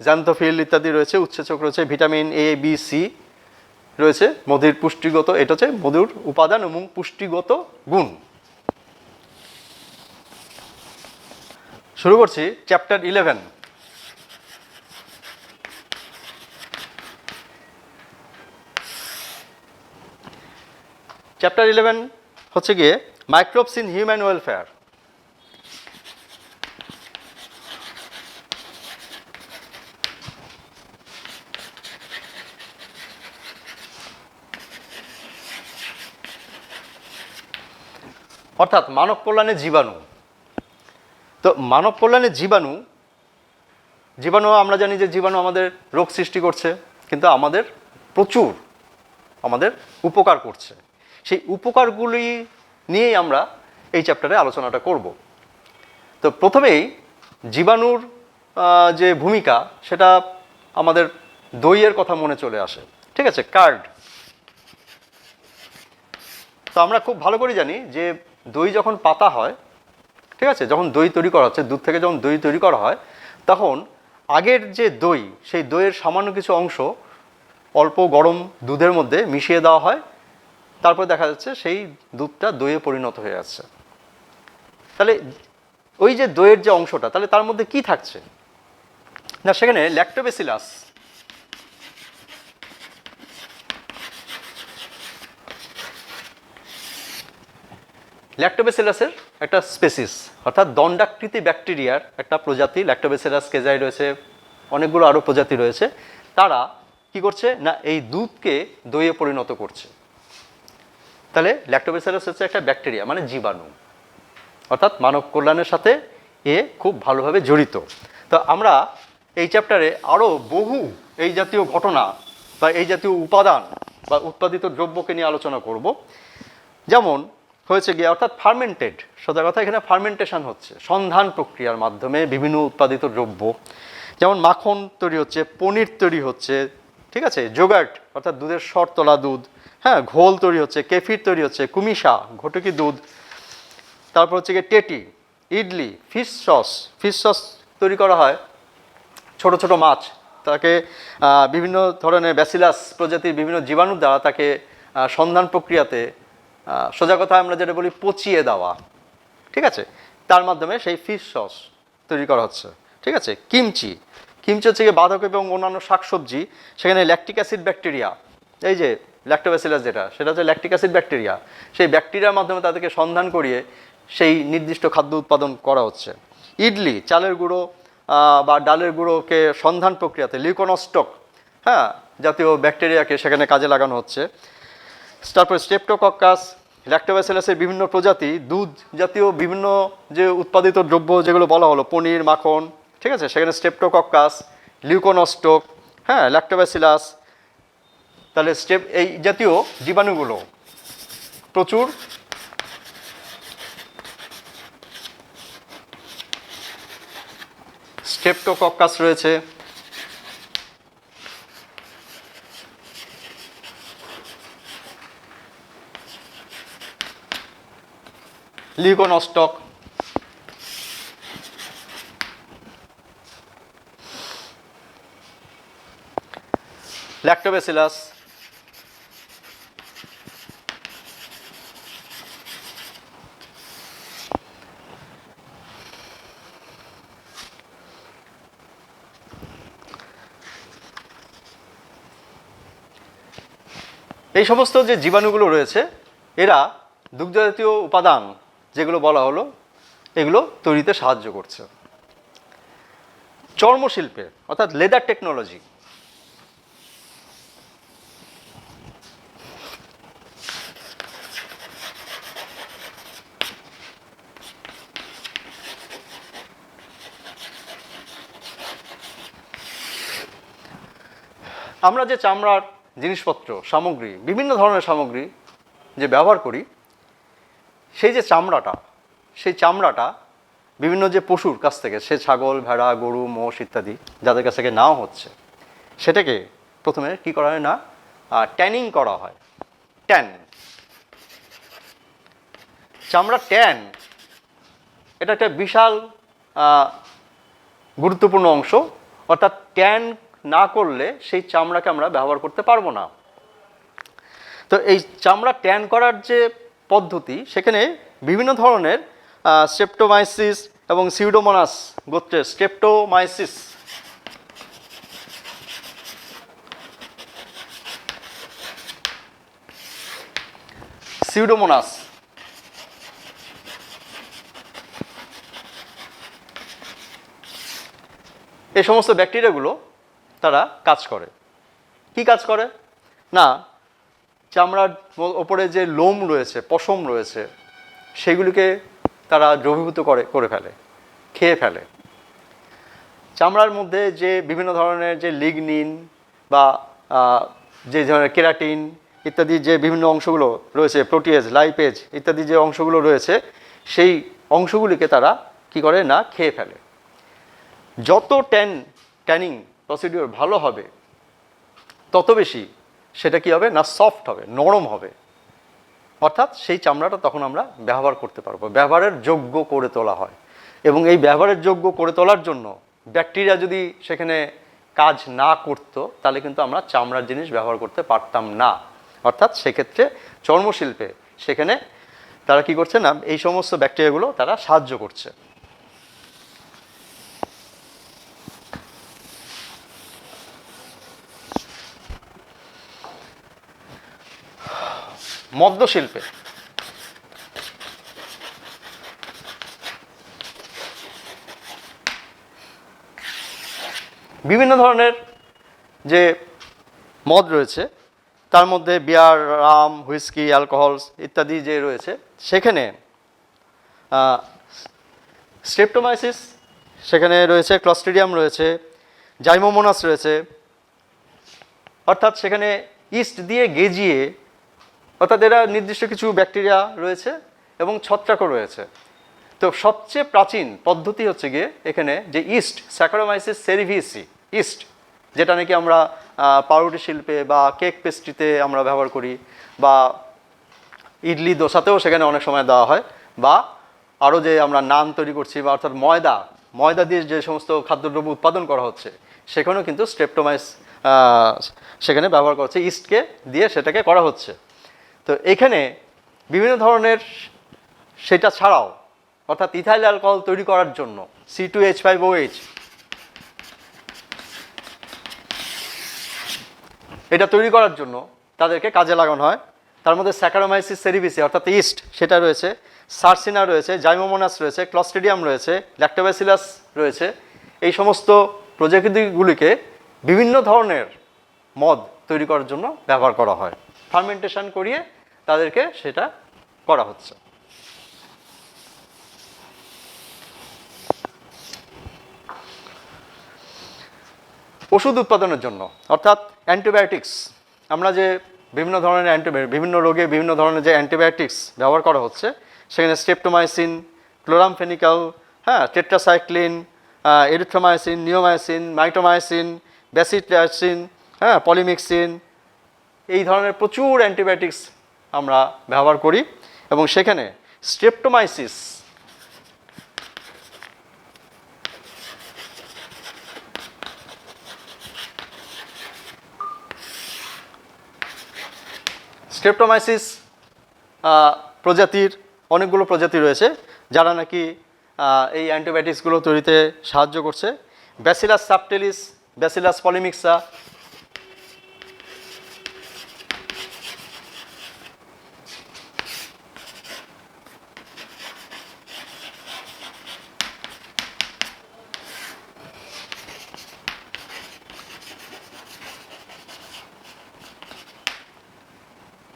জ্যান্থোফিল ইত্যাদি রয়েছে, উৎসেচক রয়েছে, ভিটামিন এ, বি, সি, রয়েছে মধুর পুষ্টিগত, এটা হচ্ছে মধুর উপাদান এবং পুষ্টিগত গুণ। শুরু করছি চ্যাপ্টার 11। চ্যাপ্টার 11 হচ্ছে গিয়ে মাইক্রোবস ইন হিউম্যান ওয়েলফেয়ার। অর্থাৎ মানব কল্যাণে জীবাণু। তো মানব কল্যাণে জীবাণু, জীবাণু আমরা জানি যে জীবাণু আমাদের রোগ সৃষ্টি করছে, কিন্তু আমাদের প্রচুর আমাদের উপকার করছে। সেই উপকারগুলি নিয়েই আমরা এই চ্যাপ্টারে আলোচনাটা করব। তো প্রথমেই জীবাণুর যে ভূমিকা, সেটা আমাদের দইয়ের কথা মনে চলে আসে, ঠিক আছে, কার্ড। তো আমরা খুব ভালো করে জানি যে দই যখন পাতা হয়, ঠিক আছে, যখন দই তৈরি করা হচ্ছে, দুধ থেকে যখন দই তৈরি করা হয়, তখন আগের যে দই, সেই দইয়ের সামান্য কিছু অংশ অল্প গরম দুধের মধ্যে মিশিয়ে দেওয়া হয়, তারপর দেখা যাচ্ছে সেই দুধটা দইয়ে পরিণত হয়ে যাচ্ছে। তাহলে ওই যে দইয়ের যে অংশটা, তাহলে তার মধ্যে কি থাকছে না, সেখানে ল্যাক্টোব্যাসিলাস, ল্যাক্টোব্যাসিলাসের একটা স্পেসিস, অর্থাৎ দণ্ডাকৃতি ব্যাকটেরিয়ার একটা প্রজাতি ল্যাক্টোব্যাসিলাস কেজাই রয়েছে, অনেকগুলো আরও প্রজাতি রয়েছে। তারা কি করছে না, এই দুধকে দইয়ে পরিণত করছে। তাহলে ল্যাক্টোব্যাসিলাস হচ্ছে একটা ব্যাকটেরিয়া, মানে জীবাণু, অর্থাৎ মানব কল্যাণের সাথে এ খুব ভালোভাবে জড়িত। তো আমরা এই চ্যাপ্টারে আরও বহু এই জাতীয় ঘটনা বা এই জাতীয় উপাদান বা উৎপাদিত দ্রব্যকে নিয়ে আলোচনা করব। যেমন হয়েছে গিয়ে, অর্থাৎ ফার্মেন্টেড, সোজা কথা এখানে ফার্মেন্টেশন হচ্ছে, সন্ধান প্রক্রিয়ার মাধ্যমে বিভিন্ন উৎপাদিত দ্রব্য, যেমন মাখন তৈরি হচ্ছে, পনির তৈরি হচ্ছে, ঠিক আছে, যোগার্ট অর্থাৎ দুধের শরতলা দুধ, হ্যাঁ, ঘোল তৈরি হচ্ছে, কেফির তৈরি হচ্ছে, কুমিশা ঘটকি দুধ, তারপর হচ্ছে গিয়ে টেটি, ইডলি, ফিশ সস তৈরি করা হয় ছোট ছোট মাছ, তাকে বিভিন্ন ধরনের ব্যাসিলাস প্রজাতির বিভিন্ন জীবাণু দ্বারা তাকে সন্ধান প্রক্রিয়াতে, সোজা কথা আমরা যেটা বলি পচিয়ে দেওয়া, ঠিক আছে, তার মাধ্যমে সেই ফিশ সস তৈরি করা হচ্ছে, ঠিক আছে। কিমচি হচ্ছে গিয়ে বাঁধাকপি এবং অন্যান্য শাকসবজি, সেখানে ল্যাকটিক অ্যাসিড ব্যাকটেরিয়া, এই যে ল্যাক্টোব্যাসিলাস যেটা, সেটা হচ্ছে ল্যাকটিক অ্যাসিড ব্যাকটেরিয়া, সেই ব্যাকটেরিয়ার মাধ্যমে তাদেরকে সন্ধান করিয়ে সেই নির্দিষ্ট খাদ্য উৎপাদন করা হচ্ছে। ইডলি, চালের গুঁড়ো বা ডালের গুঁড়োকে সন্ধান প্রক্রিয়াতে লিউকোনস্টক, হ্যাঁ, জাতীয় ব্যাকটেরিয়াকে সেখানে কাজে লাগানো হচ্ছে। তারপর স্ট্রেপ্টোকক্কাস, ল্যাক্টোব্যাসিলাসের বিভিন্ন প্রজাতি, দুধ জাতীয় বিভিন্ন যে উৎপাদিত দ্রব্য যেগুলো বলা হলো, পনির, মাখন, ঠিক আছে, সেখানে স্ট্রেপ্টোকক্কাস, লিউকোনস্টক, হ্যাঁ, ল্যাক্টোব্যাসিলাস, তাহলে এই জাতীয় জীবাণুগুলো প্রচুর স্ট্রেপ্টোকক্কাস রয়েছে, লিউকোনস্টক, ল্যাক্টোব্যাসিলাস, এই সমস্ত যে জীবাণুগুলো রয়েছে, এরা দুগ্ধজাতীয় উপাদান যেগুলো বলা হলো, এগুলো তৈরিতে সাহায্য করছে। চর্মশিল্পে, অর্থাৎ লেদার টেকনোলজি, আমরা যে চামড়ার জিনিসপত্র, সামগ্রী, বিভিন্ন ধরনের সামগ্রী যে ব্যবহার করি, সেই যে চামড়াটা, সেই চামড়াটা বিভিন্ন যে পশুর কাছ থেকে, সে ছাগল, ভেড়া, গরু, মোষ ইত্যাদি যাদের কাছ থেকে নেওয়া হচ্ছে, সেটাকে প্রথমে কি করা হয় না, ট্যানিং করা হয়। ট্যান, চামড়া ট্যান, এটা একটা বিশাল গুরুত্বপূর্ণ অংশ। অর্থাৎ ট্যান না করলে সেই চামড়াকে আমরা ব্যবহার করতে পারবো না। তো এই চামড়া ট্যান করার যে পদ্ধতি, সেখানে বিভিন্ন ধরনের স্ট্রেপ্টোমাইসিস এবং সিউডোমোনাস গোত্রের স্ট্রেপ্টোমাইসিস সিউডোমোনাস এই সমস্ত ব্যাকটেরিয়াগুলো তারা কাজ করে। কি কাজ করে না, চামড়ার ওপরে যে লোম রয়েছে, পশম রয়েছে, সেগুলিকে তারা দ্রবীভূত করে ফেলে, খেয়ে ফেলে। চামড়ার মধ্যে যে বিভিন্ন ধরনের যে লিগনিন বা যে ধরনের কেরাটিন ইত্যাদি যে বিভিন্ন অংশগুলো রয়েছে, প্রোটিয়েজ, লাইপেজ ইত্যাদি যে অংশগুলো রয়েছে, সেই অংশগুলিকে তারা কি করে না, খেয়ে ফেলে। যত ট্যানিং প্রসিডিওর ভালো হবে, তত বেশি সেটা কি হবে না, সফট হবে, নরম হবে। অর্থাৎ সেই চামড়াটা তখন আমরা ব্যবহার করতে পারবো, ব্যবহারের যোগ্য করে তোলা হয়। এবং এই ব্যবহারের যোগ্য করে তোলার জন্য ব্যাকটেরিয়া যদি সেখানে কাজ না করতো, তাহলে কিন্তু আমরা চামড়ার জিনিস ব্যবহার করতে পারতাম না। অর্থাৎ সেক্ষেত্রে চর্মশিল্পে সেখানে তারা কি করছে না, এই সমস্ত ব্যাকটেরিয়াগুলো তারা সাহায্য করছে। মদ্যশিল্পে বিভিন্ন ধরনের যে মদ রয়েছে, তার মধ্যে বিয়ার, রাম, হুইস্কি, অ্যালকোহলস ইত্যাদি যে রয়েছে, সেখানে স্ট্রেপ্টোমাইসিস সেখানে রয়েছে, ক্লস্ট্রিডিয়াম রয়েছে, জাইমোমোনাস রয়েছে। অর্থাৎ সেখানে ইস্ট দিয়ে গেজিয়ে, অর্থাৎ এরা নির্দিষ্ট কিছু ব্যাকটেরিয়া রয়েছে এবং ছত্রাকও রয়েছে। তো সবচেয়ে প্রাচীন পদ্ধতি হচ্ছে গিয়ে এখানে যে ইস্ট, স্যাকারোমাইসিস সেরিভিসি ইস্ট, যেটা নাকি আমরা পাউরুটি শিল্পে বা কেক পেস্ট্রিতে আমরা ব্যবহার করি, বা ইডলি দোসাতেও সেখানে অনেক সময় দেওয়া হয়, বা আরও যে আমরা নান তৈরি করছি, বা অর্থাৎ ময়দা দিয়ে যে সমস্ত খাদ্যদ্রব্য উৎপাদন করা হচ্ছে, সেখানেও কিন্তু স্ট্রেপ্টোমাইস সেখানে ব্যবহার করা হচ্ছে, ইস্টকে দিয়ে সেটাকে করা হচ্ছে। তো এখানে বিভিন্ন ধরনের, সেটা ছাড়াও অর্থাৎ ইথাইল অ্যালকোহল তৈরি করার জন্য C2H5OH এটা তৈরি করার জন্য তাদেরকে কাজে লাগানো হয়। তার মধ্যে স্যাকারোমাইসিস সেরিভিসি অর্থাৎ ইস্ট সেটা রয়েছে, সার্সিনা রয়েছে, জাইমোমোনাস রয়েছে, ক্লস্ট্রিডিয়াম রয়েছে, ল্যাক্টোব্যাসিলাস রয়েছে। এই সমস্ত প্রজাতিগুলিকে বিভিন্ন ধরনের মদ তৈরি করার জন্য ব্যবহার করা হয়। ফার্মেন্টেশন করিয়ে তাদেরকে সেটা করা হচ্ছে। ওষুধ উৎপাদনের জন্য অর্থাৎ অ্যান্টিবায়োটিক্স, আমরা যে বিভিন্ন ধরনের বিভিন্ন রোগে বিভিন্ন ধরনের যে অ্যান্টিবায়োটিক্স ব্যবহার করা হচ্ছে, সেখানে streptomycin, chloramphenicol, tetracycline, erythromycin, neomycin, mitomycin, bacitracin, polymyxin, এই ধরনের প্রচুর অ্যান্টিবায়োটিক্স আমরা ব্যবহার করি। এবং সেখানে স্ট্রেপ্টোমাইসিস প্রজাতির অনেকগুলো প্রজাতি রয়েছে যারা নাকি এই অ্যান্টিবায়োটিক্সগুলো তৈরিতে সাহায্য করছে। Bacillus subtilis, bacillus পলিমিক্সা,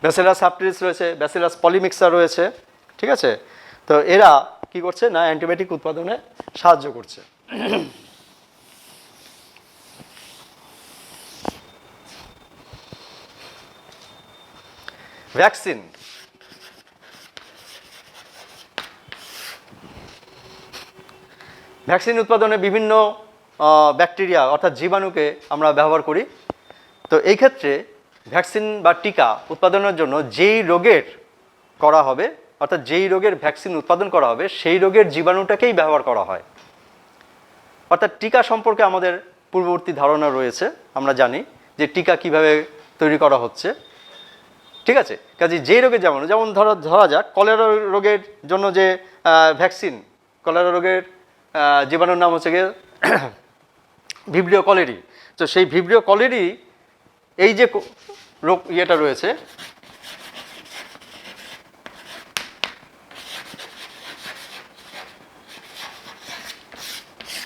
bacillus subtilis রয়েছে, ব্যাসিলাস পলিমিক্সা রয়েছে। ঠিক আছে, তো এরা কি করছে না, অ্যান্টিবায়োটিক উৎপাদনে সাহায্য করছে। ভ্যাকসিন, ভ্যাকসিন উৎপাদনে বিভিন্ন ব্যাকটেরিয়া অর্থাৎ জীবাণুকে আমরা ব্যবহার করি। তো এই ক্ষেত্রে ভ্যাকসিন বা টিকা উৎপাদনের জন্য যেই রোগের করা হবে, অর্থাৎ যেই রোগের ভ্যাকসিন উৎপাদন করা হবে, সেই রোগের জীবাণুটাকেই ব্যবহার করা হয়। অর্থাৎ টিকা সম্পর্কে আমাদের পূর্ববর্তী ধারণা রয়েছে, আমরা জানি যে টিকা কিভাবে তৈরি করা হচ্ছে। ঠিক আছে, কাজে যেই রোগের যেমন ধরা যাক কলেরা রোগের জন্য যে ভ্যাকসিন, কলেরা রোগের জীবাণুর নাম হচ্ছে গিয়ে ভিব্রিও কলেরি। তো সেই ভিব্রিও কলেরি এই যে রোগ ইয়েটা রয়েছে,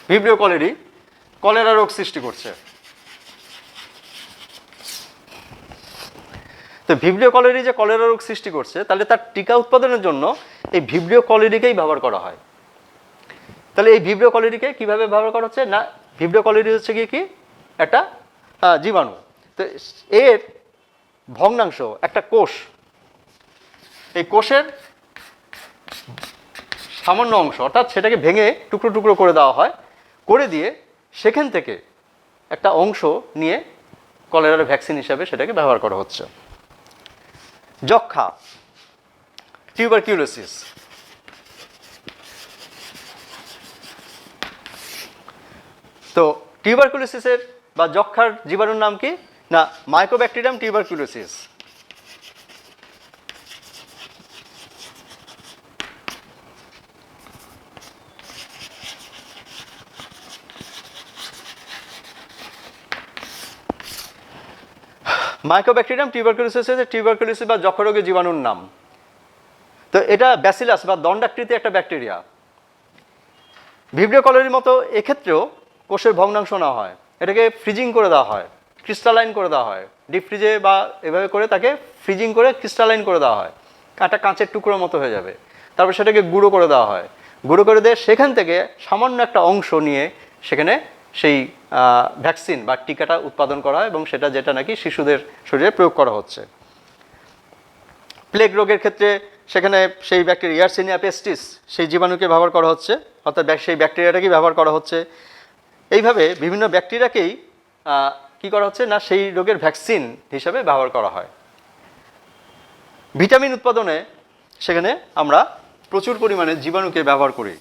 ভিব্রিও কলেরি কলেরা রোগ সৃষ্টি করছে। তো ভিব্রিও কলেরি যে কলেরা রোগ সৃষ্টি করছে, তাহলে তার টিকা উৎপাদনের জন্য এই ভিব্রিও কলেরিকেই ব্যবহার করা হয়। তাহলে এই ভিব্রিও কলেরিকে কিভাবে ব্যবহার করা হচ্ছে না, ভিব্রিও কলেরি হচ্ছে কি একটা জীবাণু। তো এর ভগ্নাংশ একটা কোষ, এই কোষের সামান্য অংশ অর্থাৎ সেটাকে ভেঙে টুকরো টুকরো করে দেওয়া হয়, করে দিয়ে সেখান থেকে একটা অংশ নিয়ে কলেরার ভ্যাকসিন হিসাবে সেটাকে ব্যবহার করা হচ্ছে। যক্ষ্মা, টিউবারকিউলোসিস। তো টিউবারকুলোসিসের বা যক্ষ্মার জীবাণুর নাম কি না, মাইকোব্যাকটেরিয়াম টিউবারকুলোসিস। মাইকোব্যাকটেরিয়াম টিউবারকুলোসিস হচ্ছে টিউবারকুলোসিস বা যক্ষ্মা রোগের জীবাণুর নাম। তো এটা ব্যাসিলাস বা দণ্ডাকৃতি একটা ব্যাকটেরিয়া। ভিব্রিও কলেরির মতো এক্ষেত্রেও কোষের ভগ্নাংশ না হয়, এটাকে ফ্রিজিং করে দেওয়া হয়, ক্রিস্টালাইন করে দেওয়া হয়, ডিপ ফ্রিজে বা এভাবে করে তাকে ফ্রিজিং করে ক্রিস্টালাইন করে দেওয়া হয়, একটা কাঁচের টুকরোর মতো হয়ে যাবে। তারপর সেটাকে গুঁড়ো করে দেওয়া হয়, গুঁড়ো করে দিয়ে সেখান থেকে সামান্য একটা অংশ নিয়ে সেখানে সেই ভ্যাকসিন বা টিকাটা উৎপাদন করা হয় এবং সেটা যেটা নাকি শিশুদের শরীরে প্রয়োগ করা হচ্ছে। প্লেগ রোগের ক্ষেত্রে সেখানে সেই ব্যাকটেরিয়া ইয়ারসিনিয়া পেস্টিস সেই জীবাণুকে ব্যবহার করা হচ্ছে, অর্থাৎ সেই ব্যাকটেরিয়াটাকেই ব্যবহার করা হচ্ছে। এইভাবে বিভিন্ন ব্যাকটেরিয়াকেই কি করা হচ্ছে না সেই রোগের ভ্যাকসিন হিসাবে ব্যবহার করা হয়। ভিটামিন উৎপাদনে সেখানে আমরা প্রচুর পরিমাণে জীবাণুকে ব্যবহার করি।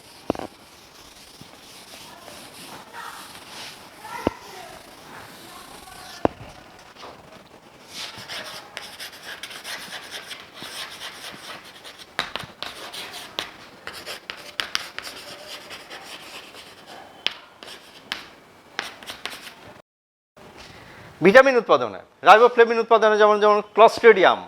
ভিটামিন উৎপাদনে রাইবোফ্লেভিন উৎপাদনে যেমন ক্লস্ট্রিডিয়াম,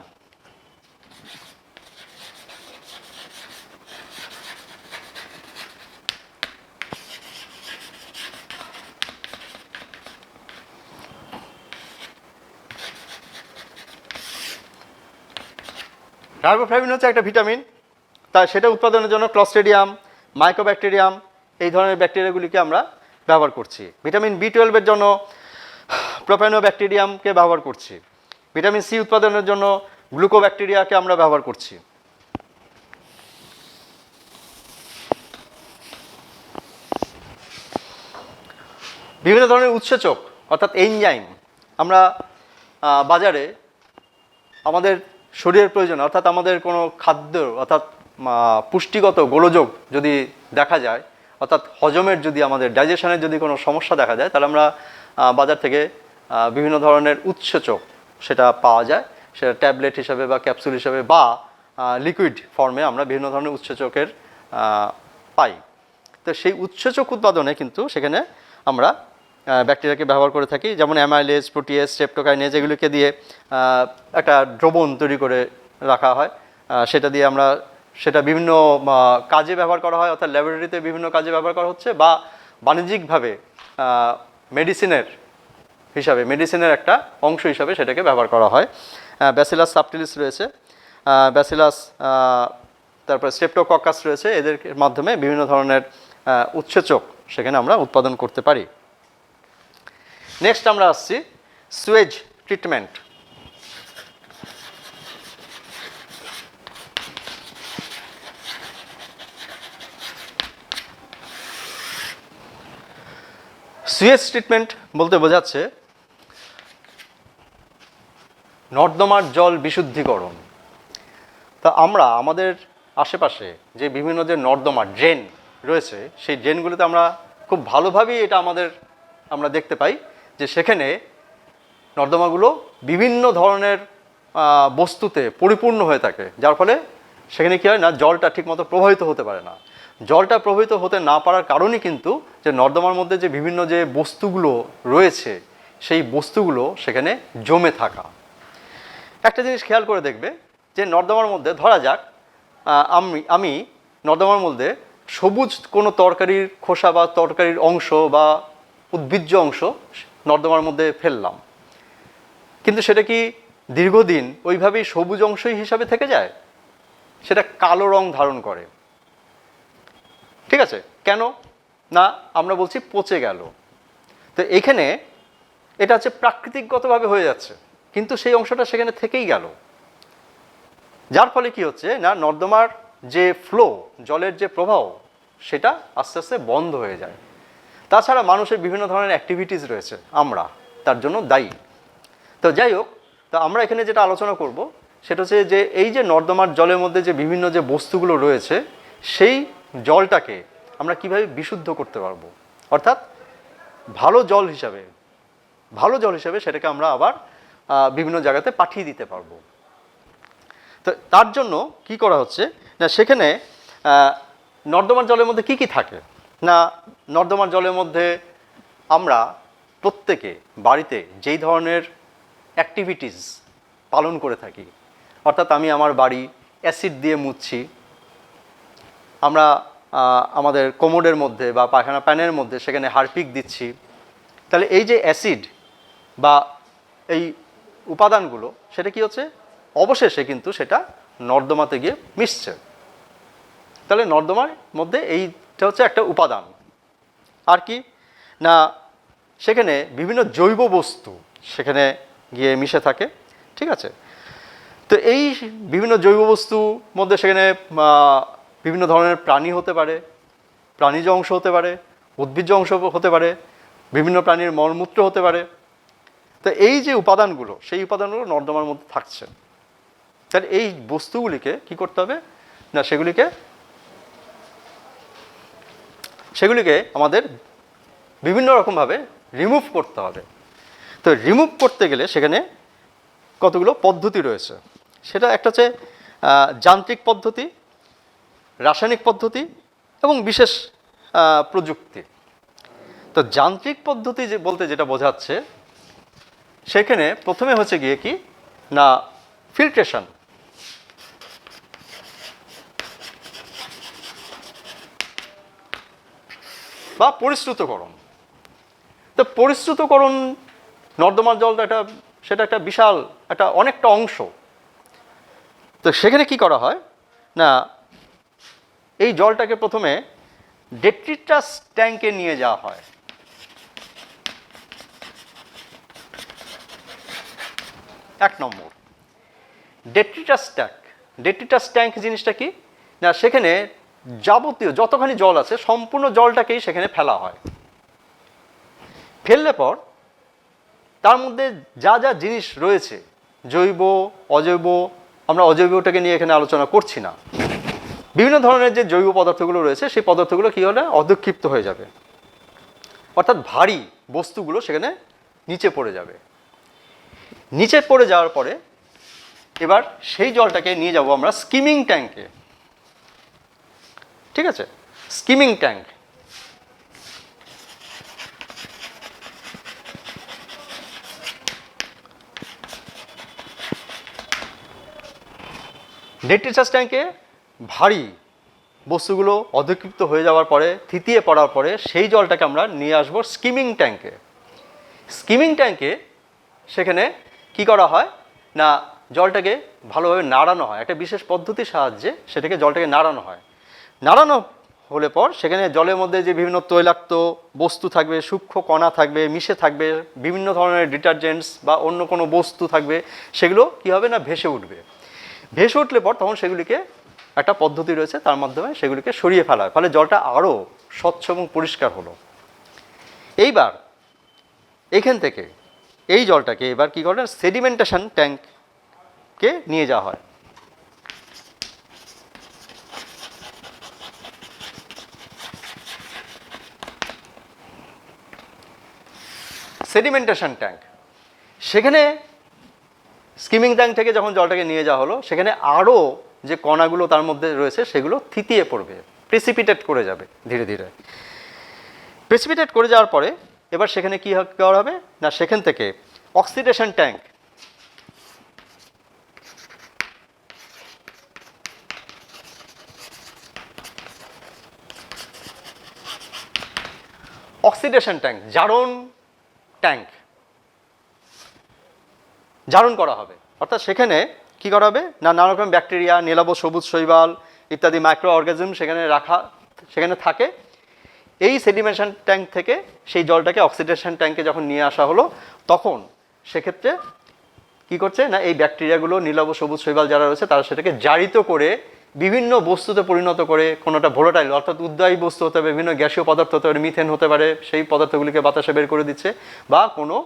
রাইবোফ্লেভিন হচ্ছে একটা ভিটামিন, তা সেটা উৎপাদনের জন্য ক্লস্ট্রিডিয়াম, মাইকোব্যাকটেরিয়াম এই ধরনের ব্যাকটেরিয়াগুলিকে আমরা ব্যবহার করছি। ভিটামিন B12 জন্য প্রোপ্যানোব্যাকটেরিয়ামকে ব্যবহার করছি। ভিটামিন সি উৎপাদনের জন্য গ্লুকোব্যাকটেরিয়াকে আমরা ব্যবহার করছি। বিভিন্ন ধরনের উৎসেচক অর্থাৎ এনজাইম আমরা বাজারে আমাদের শরীরের প্রয়োজন অর্থাৎ আমাদের কোনো খাদ্য অর্থাৎ পুষ্টিগত গোলযোগ যদি দেখা যায়, অর্থাৎ হজমের যদি আমাদের ডাইজেশনের যদি কোনো সমস্যা দেখা যায়, তাহলে আমরা বাজার থেকে বিভিন্ন ধরনের উৎসেচক সেটা পাওয়া যায়, সেটা ট্যাবলেট হিসাবে বা ক্যাপসুল হিসাবে বা লিকুইড ফর্মে আমরা বিভিন্ন ধরনের উৎসেচকের পাই। তো সেই উৎসেচক উৎপাদনে কিন্তু সেখানে আমরা ব্যাকটেরিয়াকে ব্যবহার করে থাকি, যেমন অ্যামাইলেজ, প্রোটিয়েজ, স্ট্রেপ্টোকাইনেজ এগুলোকে দিয়ে একটা দ্রবণ তৈরি করে রাখা হয়। সেটা দিয়ে আমরা সেটা বিভিন্ন কাজে ব্যবহার করা হয়, অর্থাৎ ল্যাবরেটরিতে বিভিন্ন কাজে ব্যবহার করা হচ্ছে বা বাণিজ্যিকভাবে মেডিসিনের একটা অংশ হিসাবে সেটাকে ব্যবহার করা হয়। ব্যাসিলাস সাবটিলিস রয়েছে, ব্যাসিলাস তারপর স্ট্রেপ্টোকক্কাস রয়েছে, এদের মাধ্যমে বিভিন্ন ধরনের উৎসেচক সেখানে আমরা উৎপাদন করতে পারি। নেক্সট আমরা আসছি সুয়েজ ট্রিটমেন্ট। সুয়েজ ট্রিটমেন্ট বলতে বোঝাচ্ছে নর্দমার জল বিশুদ্ধিকরণ। তা আমরা আমাদের আশেপাশে যে বিভিন্ন যে নর্দমা ড্রেন রয়েছে, সেই ড্রেনগুলোতে আমরা খুব ভালোভাবেই এটা আমরা দেখতে পাই যে সেখানে নর্দমাগুলো বিভিন্ন ধরনের বস্তুতে পরিপূর্ণ হয়ে থাকে, যার ফলে সেখানে কী হয় না, জলটা ঠিকমতো প্রবাহিত হতে পারে না। জলটা প্রবাহিত হতে না পারার কারণই কিন্তু যে নর্দমার মধ্যে যে বিভিন্ন যে বস্তুগুলো রয়েছে সেই বস্তুগুলো সেখানে জমে থাকা। একটা জিনিস খেয়াল করে দেখবে যে নর্দমার মধ্যে ধরা যাক আমি নর্দমার মধ্যে সবুজ কোনো তরকারির খোসা বা তরকারির অংশ বা উদ্ভিজ্জ অংশ নর্দমার মধ্যে ফেললাম, কিন্তু সেটা কি দীর্ঘদিন ওইভাবেই সবুজ অংশই হিসাবে থেকে যায়? সেটা কালো রং ধারণ করে। ঠিক আছে, কেন না? আমরা বলছি পচে গেল। তো এখানে এটা হচ্ছে প্রাকৃতিকগতভাবে হয়ে যাচ্ছে, কিন্তু সেই অংশটা সেখানে থেকেই গেল, যার ফলে কি হচ্ছে না, নর্দমার যে ফ্লো, জলের যে প্রবাহ, সেটা আস্তে আস্তে বন্ধ হয়ে যায়। তাছাড়া মানুষের বিভিন্ন ধরনের অ্যাক্টিভিটিস রয়েছে, আমরা তার জন্য দায়ী। তো যাই হোক, তো আমরা এখানে যেটা আলোচনা করব সেটা হচ্ছে যে এই যে নর্দমার জলের মধ্যে যে বিভিন্ন যে বস্তুগুলো রয়েছে সেই জলটাকে আমরা কিভাবে বিশুদ্ধ করতে পারবো, অর্থাৎ ভালো জল হিসাবে সেটাকে আমরা আবার বিভিন্ন জায়গাতে পাঠিয়ে দিতে পারবো। তো তার জন্য কি করা হচ্ছে না, সেখানে নর্দমার জলের মধ্যে কি কি থাকে না, নর্দমার জলের মধ্যে আমরা প্রত্যেকে বাড়িতে যেই ধরনের অ্যাক্টিভিটিস পালন করে থাকি, অর্থাৎ আমি আমার বাড়ি অ্যাসিড দিয়ে মুছছি, আমরা আমাদের কোমোডের মধ্যে বা পায়খানা প্যানের মধ্যে সেখানে হারপিক দিচ্ছি, তাহলে এই যে অ্যাসিড বা এই উপাদানগুলো সেটা কি হচ্ছে, অবশেষে কিন্তু সেটা নর্দমাতে গিয়ে মিশছে। তাহলে নর্দমার মধ্যে এইটা হচ্ছে একটা উপাদান। আর কি না, সেখানে বিভিন্ন জৈব বস্তু সেখানে গিয়ে মিশে থাকে। ঠিক আছে, তো এই বিভিন্ন জৈব বস্তুর মধ্যে সেখানে বিভিন্ন ধরনের প্রাণী হতে পারে, প্রাণীজ অংশ হতে পারে, উদ্ভিজ্জ অংশ হতে পারে, বিভিন্ন প্রাণীর মলমূত্র হতে পারে। তো এই যে উপাদানগুলো, সেই উপাদানগুলো নর্দমার মধ্যে থাকছে। তাহলে এই বস্তুগুলিকে কি করতে হবে না, সেগুলিকে আমাদের বিভিন্ন রকমভাবে রিমুভ করতে হবে। তো রিমুভ করতে গেলে সেখানে কতগুলো পদ্ধতি রয়েছে, সেটা একটা হচ্ছে যান্ত্রিক পদ্ধতি, রাসায়নিক পদ্ধতি এবং বিশেষ প্রযুক্তি। তো যান্ত্রিক পদ্ধতি যে বলতে যেটা বোঝাচ্ছে, সেখানে প্রথমে হচ্ছে গিয়ে কি না, ফিল্ট্রেশন। বা পরিশ্রুতকরণ। তো পরিশ্রুতকরণ, নর্দমার জলটা সেটা একটা বিশাল অনেকটা অংশ। তো সেখানে কি করা হয় না, এই জলটাকে প্রথমে ডেট্রিটাস ট্যাঙ্কে নিয়ে যাওয়া হয়। এক নম্বর ডেট্রিটাস ট্যাঙ্ক জিনিসটা কি না, সেখানে যাবতীয় যতখানি জল আছে সম্পূর্ণ জলটাকেই সেখানে ফেলা হয়। ফেললে পর তার মধ্যে যা যা জিনিস রয়েছে, জৈব অজৈব, আমরা অজৈবটাকে নিয়ে এখানে আলোচনা করছি না, বিভিন্ন ধরনের যে জৈব পদার্থগুলো রয়েছে সেই পদার্থগুলো কী হলে অধক্ষিপ্ত হয়ে যাবে, অর্থাৎ ভারী বস্তুগুলো সেখানে নিচে পড়ে যাবে। নিচে পড়ে যাওয়ার পরে এবার সেই জলটাকে নিয়ে যাব আমরা স্কিমিং ট্যাঙ্কে। ঠিক আছে, স্কিমিং ট্যাঙ্ক। ডেট্রিটাস ট্যাঙ্কে ভারী বস্তুগুলো অধক্ষিপ্ত হয়ে যাওয়ার পরে, থিতিয়ে পড়ার পরে সেই জলটাকে আমরা নিয়ে আসবো স্কিমিং ট্যাঙ্কে। স্কিমিং ট্যাঙ্কে সেখানে কি করা হয় না, জলটাকে ভালোভাবে নাড়ানো হয়, একটা বিশেষ পদ্ধতির সাহায্যে সেটাকে জলটাকে নাড়ানো হয়। নাড়ানো হলে পর সেখানে জলের মধ্যে যে বিভিন্ন তৈলাক্ত বস্তু থাকবে, সূক্ষ্ম কণা থাকবে, মিশে থাকবে, বিভিন্ন ধরনের ডিটারজেন্টস বা অন্য কোনো বস্তু থাকবে, সেগুলো কি হবে না, ভেসে উঠবে। ভেসে উঠলে পর তখন সেগুলিকে একটা পদ্ধতি রয়েছে, তার মাধ্যমে সেগুলিকে সরিয়ে ফেলা হয়, ফলে জলটা আরও স্বচ্ছ এবং পরিষ্কার হলো। এইবার এখান থেকে এই জলটাকে এবার কী করে, সেডিমেন্টেশন ট্যাঙ্ককে নিয়ে যাওয়া হয়। সেডিমেন্টেশন ট্যাঙ্ক, সেখানে স্কিমিং ট্যাঙ্ক থেকে যখন জলটাকে নিয়ে যাওয়া হলো, সেখানে আরও যে কণাগুলো তার মধ্যে রয়েছে সেগুলো থিতিয়ে পড়বে, প্রেসিপিটেট করে যাবে ধীরে ধীরে। প্রেসিপিটেট করে যাওয়ার পরে এবার সেখানে কী করা হবে না, সেখান থেকে oxidation tank, oxidation tank, tank জারণ করা হবে। অর্থাৎ সেখানে কি করা হবে না, নানা রকম ব্যাকটেরিয়া, নীলাভ সবুজ শৈবাল ইত্যাদি মাইক্রো অর্গানিজম সেখানে থাকে। এই সেডিমেশন ট্যাঙ্ক থেকে সেই জলটাকে অক্সিডেশন ট্যাঙ্কে যখন নিয়ে আসা হলো, তখন সেক্ষেত্রে কি করছে না, এই ব্যাকটেরিয়াগুলো, নীলাভ সবুজ শৈবাল যারা রয়েছে তারা সেটাকে জারিত করে বিভিন্ন বস্তুতে পরিণত করে, কোনোটা ভোলাটাইল অর্থাৎ উদ্বায়ী বস্তু হতে পারে, বিভিন্ন গ্যাসীয় পদার্থ হতে পারে, মিথেন হতে পারে, সেই পদার্থগুলিকে বাতাসে বের করে দিচ্ছে, বা কোনো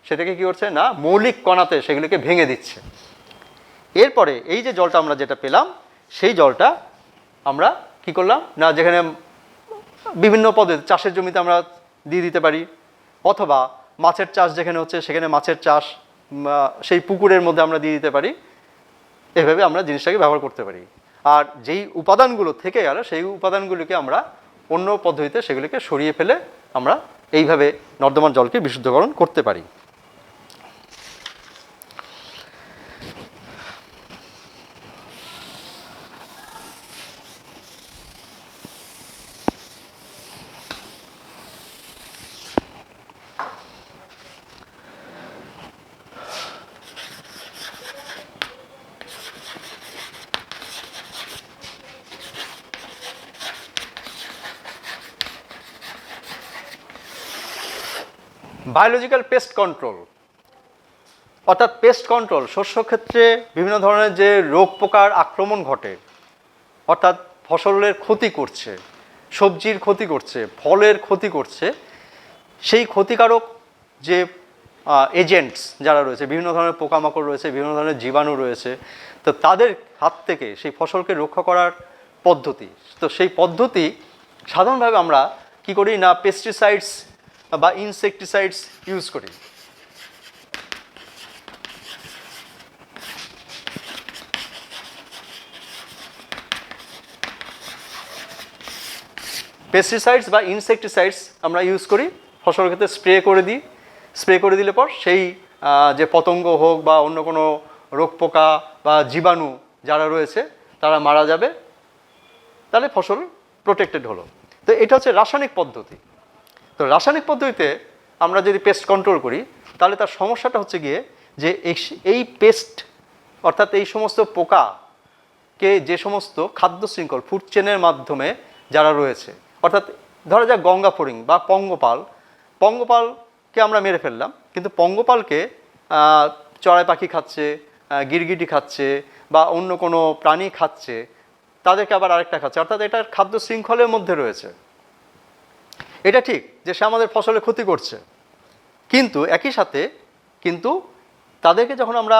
সেটাকে কী করছে না মৌলিক কণাতে সেগুলিকে ভেঙে দিচ্ছে। এরপরে এই যে জলটা আমরা যেটা পেলাম, সেই জলটা আমরা কি করলাম না, যেখানে বিভিন্ন পদ্ধতি চাষের জমিতে আমরা দিয়ে দিতে পারি, অথবা মাছের চাষ যেখানে হচ্ছে সেখানে মাছের চাষ সেই পুকুরের মধ্যে আমরা দিয়ে দিতে পারি। এভাবে আমরা জিনিসটাকে ব্যবহার করতে পারি। আর যেই উপাদানগুলো থেকে গেল সেই উপাদানগুলিকে আমরা অন্য পদ্ধতিতে সেগুলিকে সরিয়ে ফেলে আমরা এইভাবে নর্দমার জলকে বিশুদ্ধকরণ করতে পারি। বায়োলজিক্যাল পেস্ট কন্ট্রোল, অর্থাৎ পেস্ট কন্ট্রোল শস্য ক্ষেত্রে বিভিন্ন ধরনের যে রোগ পোকার আক্রমণ ঘটে, অর্থাৎ ফসলের ক্ষতি করছে, সবজির ক্ষতি করছে, ফলের ক্ষতি করছে, সেই ক্ষতিকারক যে এজেন্টস যারা রয়েছে, বিভিন্ন ধরনের পোকামাকড় রয়েছে, বিভিন্ন ধরনের জীবাণু রয়েছে, তো তাদের হাত থেকে সেই ফসলকে রক্ষা করার পদ্ধতি, তো সেই পদ্ধতি সাধারণভাবে আমরা কি করি না, পেস্টিসাইডস বা ইনসেকটিসাইডস ইউজ করি। পেস্টিসাইডস বা ইনসেকটিসাইডস আমরা ইউজ করি, ফসলের ক্ষেত্রে স্প্রে করে দিলে পর সেই যে পতঙ্গ হোক বা অন্য কোনো রোগ পোকা বা জীবাণু যারা রয়েছে তারা মারা যাবে, তাহলে ফসল প্রোটেক্টেড হলো। তো এটা হচ্ছে রাসায়নিক পদ্ধতি। তো রাসায়নিক পদ্ধতিতে আমরা যদি পেস্ট কন্ট্রোল করি, তাহলে তার সমস্যাটা হচ্ছে গিয়ে যে এই পেস্ট অর্থাৎ এই সমস্ত পোকাকে যে সমস্ত খাদ্য শৃঙ্খল ফুড চেনের মাধ্যমে যারা রয়েছে, অর্থাৎ ধরা যাক গঙ্গা ফড়িং বা পঙ্গপালকে আমরা মেরে ফেললাম, কিন্তু পঙ্গপালকে চড়াই পাখি খাচ্ছে, গিরগিটি খাচ্ছে বা অন্য কোনো প্রাণী খাচ্ছে, তাদেরকে আবার আরেকটা খাচ্ছে, অর্থাৎ এটার খাদ্য শৃঙ্খলের মধ্যে রয়েছে। এটা ঠিক যে সে আমাদের ফসলের ক্ষতি করছে, কিন্তু একই সাথে কিন্তু তাদেরকে যখন আমরা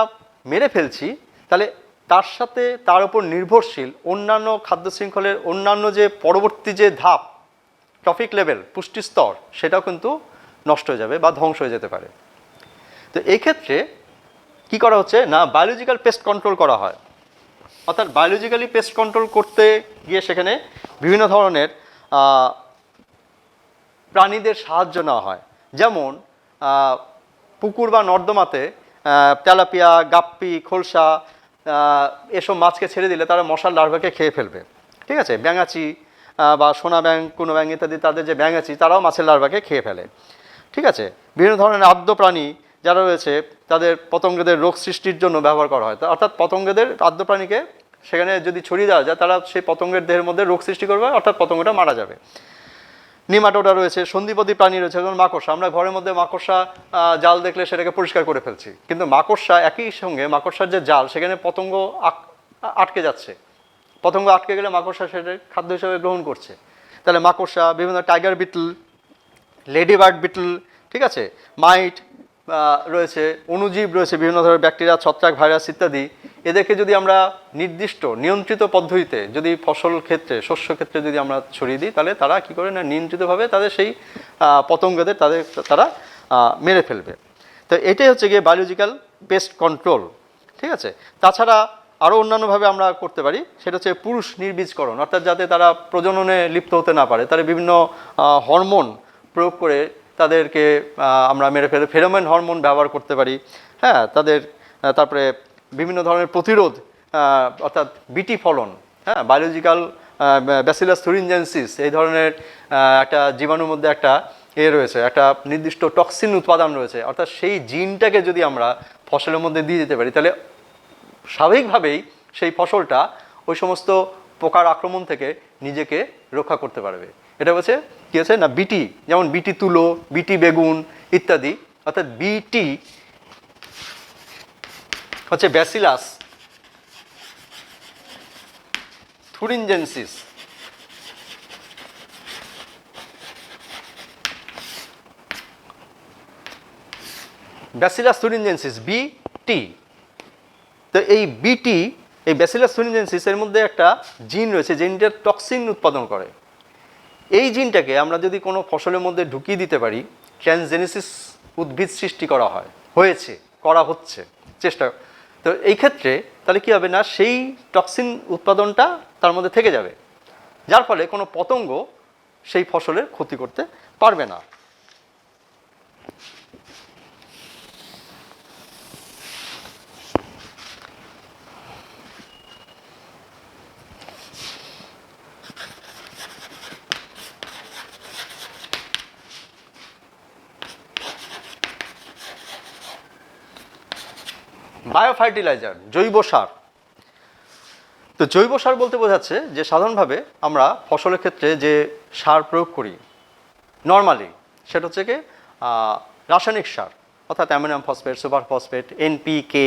মেরে ফেলছি, তাহলে তার সাথে তার উপর নির্ভরশীল অন্যান্য খাদ্য শৃঙ্খলের অন্যান্য যে পরবর্তী যে ধাপ, ট্রফিক লেভেল, পুষ্টি স্তর, সেটাও কিন্তু নষ্ট হয়ে যাবে বা ধ্বংস হয়ে যেতে পারে। তো এই ক্ষেত্রে কী করা হচ্ছে না, বায়োলজিক্যাল পেস্ট কন্ট্রোল করা হয়। অর্থাৎ বায়োলজিক্যালি পেস্ট কন্ট্রোল করতে গিয়ে সেখানে বিভিন্ন ধরনের প্রাণীদের সাহায্য নেওয়া হয়। যেমন পুকুর বা নর্দমাতে তেলাপিয়া, গাপ্পি, খোলসা এসব মাছকে ছেড়ে দিলে তারা মশার লার্ভাকে খেয়ে ফেলবে। ঠিক আছে, ব্যাঙাচি বা সোনা ব্যাঙ, কোনো ব্যাঙ ইত্যাদি, তাদের যে ব্যাঙাচি তারাও মাছের লার্ভাকে খেয়ে ফেলে। ঠিক আছে, বিভিন্ন ধরনের আদ্য প্রাণী যারা রয়েছে তাদের পতঙ্গদের রোগ সৃষ্টির জন্য ব্যবহার করা হয়। অর্থাৎ পতঙ্গদের আদ্য প্রাণীকে সেখানে যদি ছড়িয়ে দেওয়া যায়, তারা সেই পতঙ্গের দেহের মধ্যে রোগ সৃষ্টি করবে, অর্থাৎ পতঙ্গটা মারা যাবে। নিমাটোডা রয়েছে, সন্ধিপদী প্রাণী রয়েছে, যেমন মাকড়সা। আমরা ঘরের মধ্যে মাকড়সা জাল দেখলে সেটাকে পরিষ্কার করে ফেলছি, কিন্তু মাকড়সা একই সঙ্গে মাকড়সার যে জাল, সেখানে পতঙ্গ আটকে যাচ্ছে। পতঙ্গ আটকে গেলে মাকড়সা সেটা খাদ্য হিসেবে গ্রহণ করছে। তাহলে মাকড়সা, বিভিন্ন tiger beetle, lady bird beetle, ঠিক আছে, মাইট রয়েছে, অণুজীব রয়েছে, বিভিন্ন ধরনের ব্যাকটেরিয়া, ছত্রাক, ভাইরাস ইত্যাদি, এদেরকে যদি আমরা নির্দিষ্ট নিয়ন্ত্রিত পদ্ধতিতে যদি ফসল ক্ষেত্রে, শস্য ক্ষেত্রে যদি আমরা ছড়িয়ে দিই, তাহলে তারা কী করে না নিয়ন্ত্রিতভাবে তাদের সেই পতঙ্গদের তারা মেরে ফেলবে। তো এটাই হচ্ছে গিয়ে বায়োলজিক্যাল পেস্ট কন্ট্রোল। ঠিক আছে। তাছাড়া আরও অন্যান্যভাবে আমরা করতে পারি, সেটা হচ্ছে পুরুষ নির্বীজকরণ, অর্থাৎ যাতে তারা প্রজননে লিপ্ত হতে না পারে, তারা বিভিন্ন হরমোন প্রয়োগ করে তাদেরকে আমরা মেরে ফেলে ফেরোমন হরমোন ব্যবহার করতে পারি। হ্যাঁ, তাদের তারপরে বিভিন্ন ধরনের প্রতিরোধ, অর্থাৎ বিটি ফলন, হ্যাঁ, বায়োলজিক্যাল ব্যাসিলাস থুরিনজেন্সিস এই ধরনের একটা জীবাণুর মধ্যে একটা রয়েছে, একটা নির্দিষ্ট টক্সিন উৎপাদন রয়েছে, অর্থাৎ সেই জিনটাকে যদি আমরা ফসলের মধ্যে দিয়ে দিতে পারি, তাহলে স্বাভাবিকভাবেই সেই ফসলটা ওই সমস্ত পোকার আক্রমণ থেকে নিজেকে রক্ষা করতে পারবে। এটা হচ্ছে কী আছে না, বিটি, যেমন বিটি তুলো, বিটি বেগুন ইত্যাদি, অর্থাৎ বিটি হচ্ছে ব্যাসিলাস থুরিনজেন্সিস। ব্যাসিলাস থুরিনজেন্সিস বিটি। তো এই বিটি, এই ব্যাসিলাস থুরিনজেন্সিস এর মধ্যে একটা জিন রয়েছে, জিনটা টক্সিন উৎপাদন করে। এই জিনটাকে আমরা যদি কোনো ফসলের মধ্যে ঢুকিয়ে দিতে পারি, ট্রান্সজেনেসিস উদ্ভিদ সৃষ্টি করা হচ্ছে চেষ্টা। তো এই ক্ষেত্রে তাহলে কী হবে না, সেই টক্সিন উৎপাদনটা তার মধ্যে থেকে যাবে, যার ফলে কোনো পতঙ্গ সেই ফসলের ক্ষতি করতে পারবে না। বায়ো ফার্টিলাইজার, জৈব সার। তো জৈব সার বলতে বোঝাচ্ছে যে সাধারণভাবে আমরা ফসলের ক্ষেত্রে যে সার প্রয়োগ করি নর্মালি, সেটা হচ্ছে কি রাসায়নিক সার, অর্থাৎ ammonium phosphate, super phosphate, NPK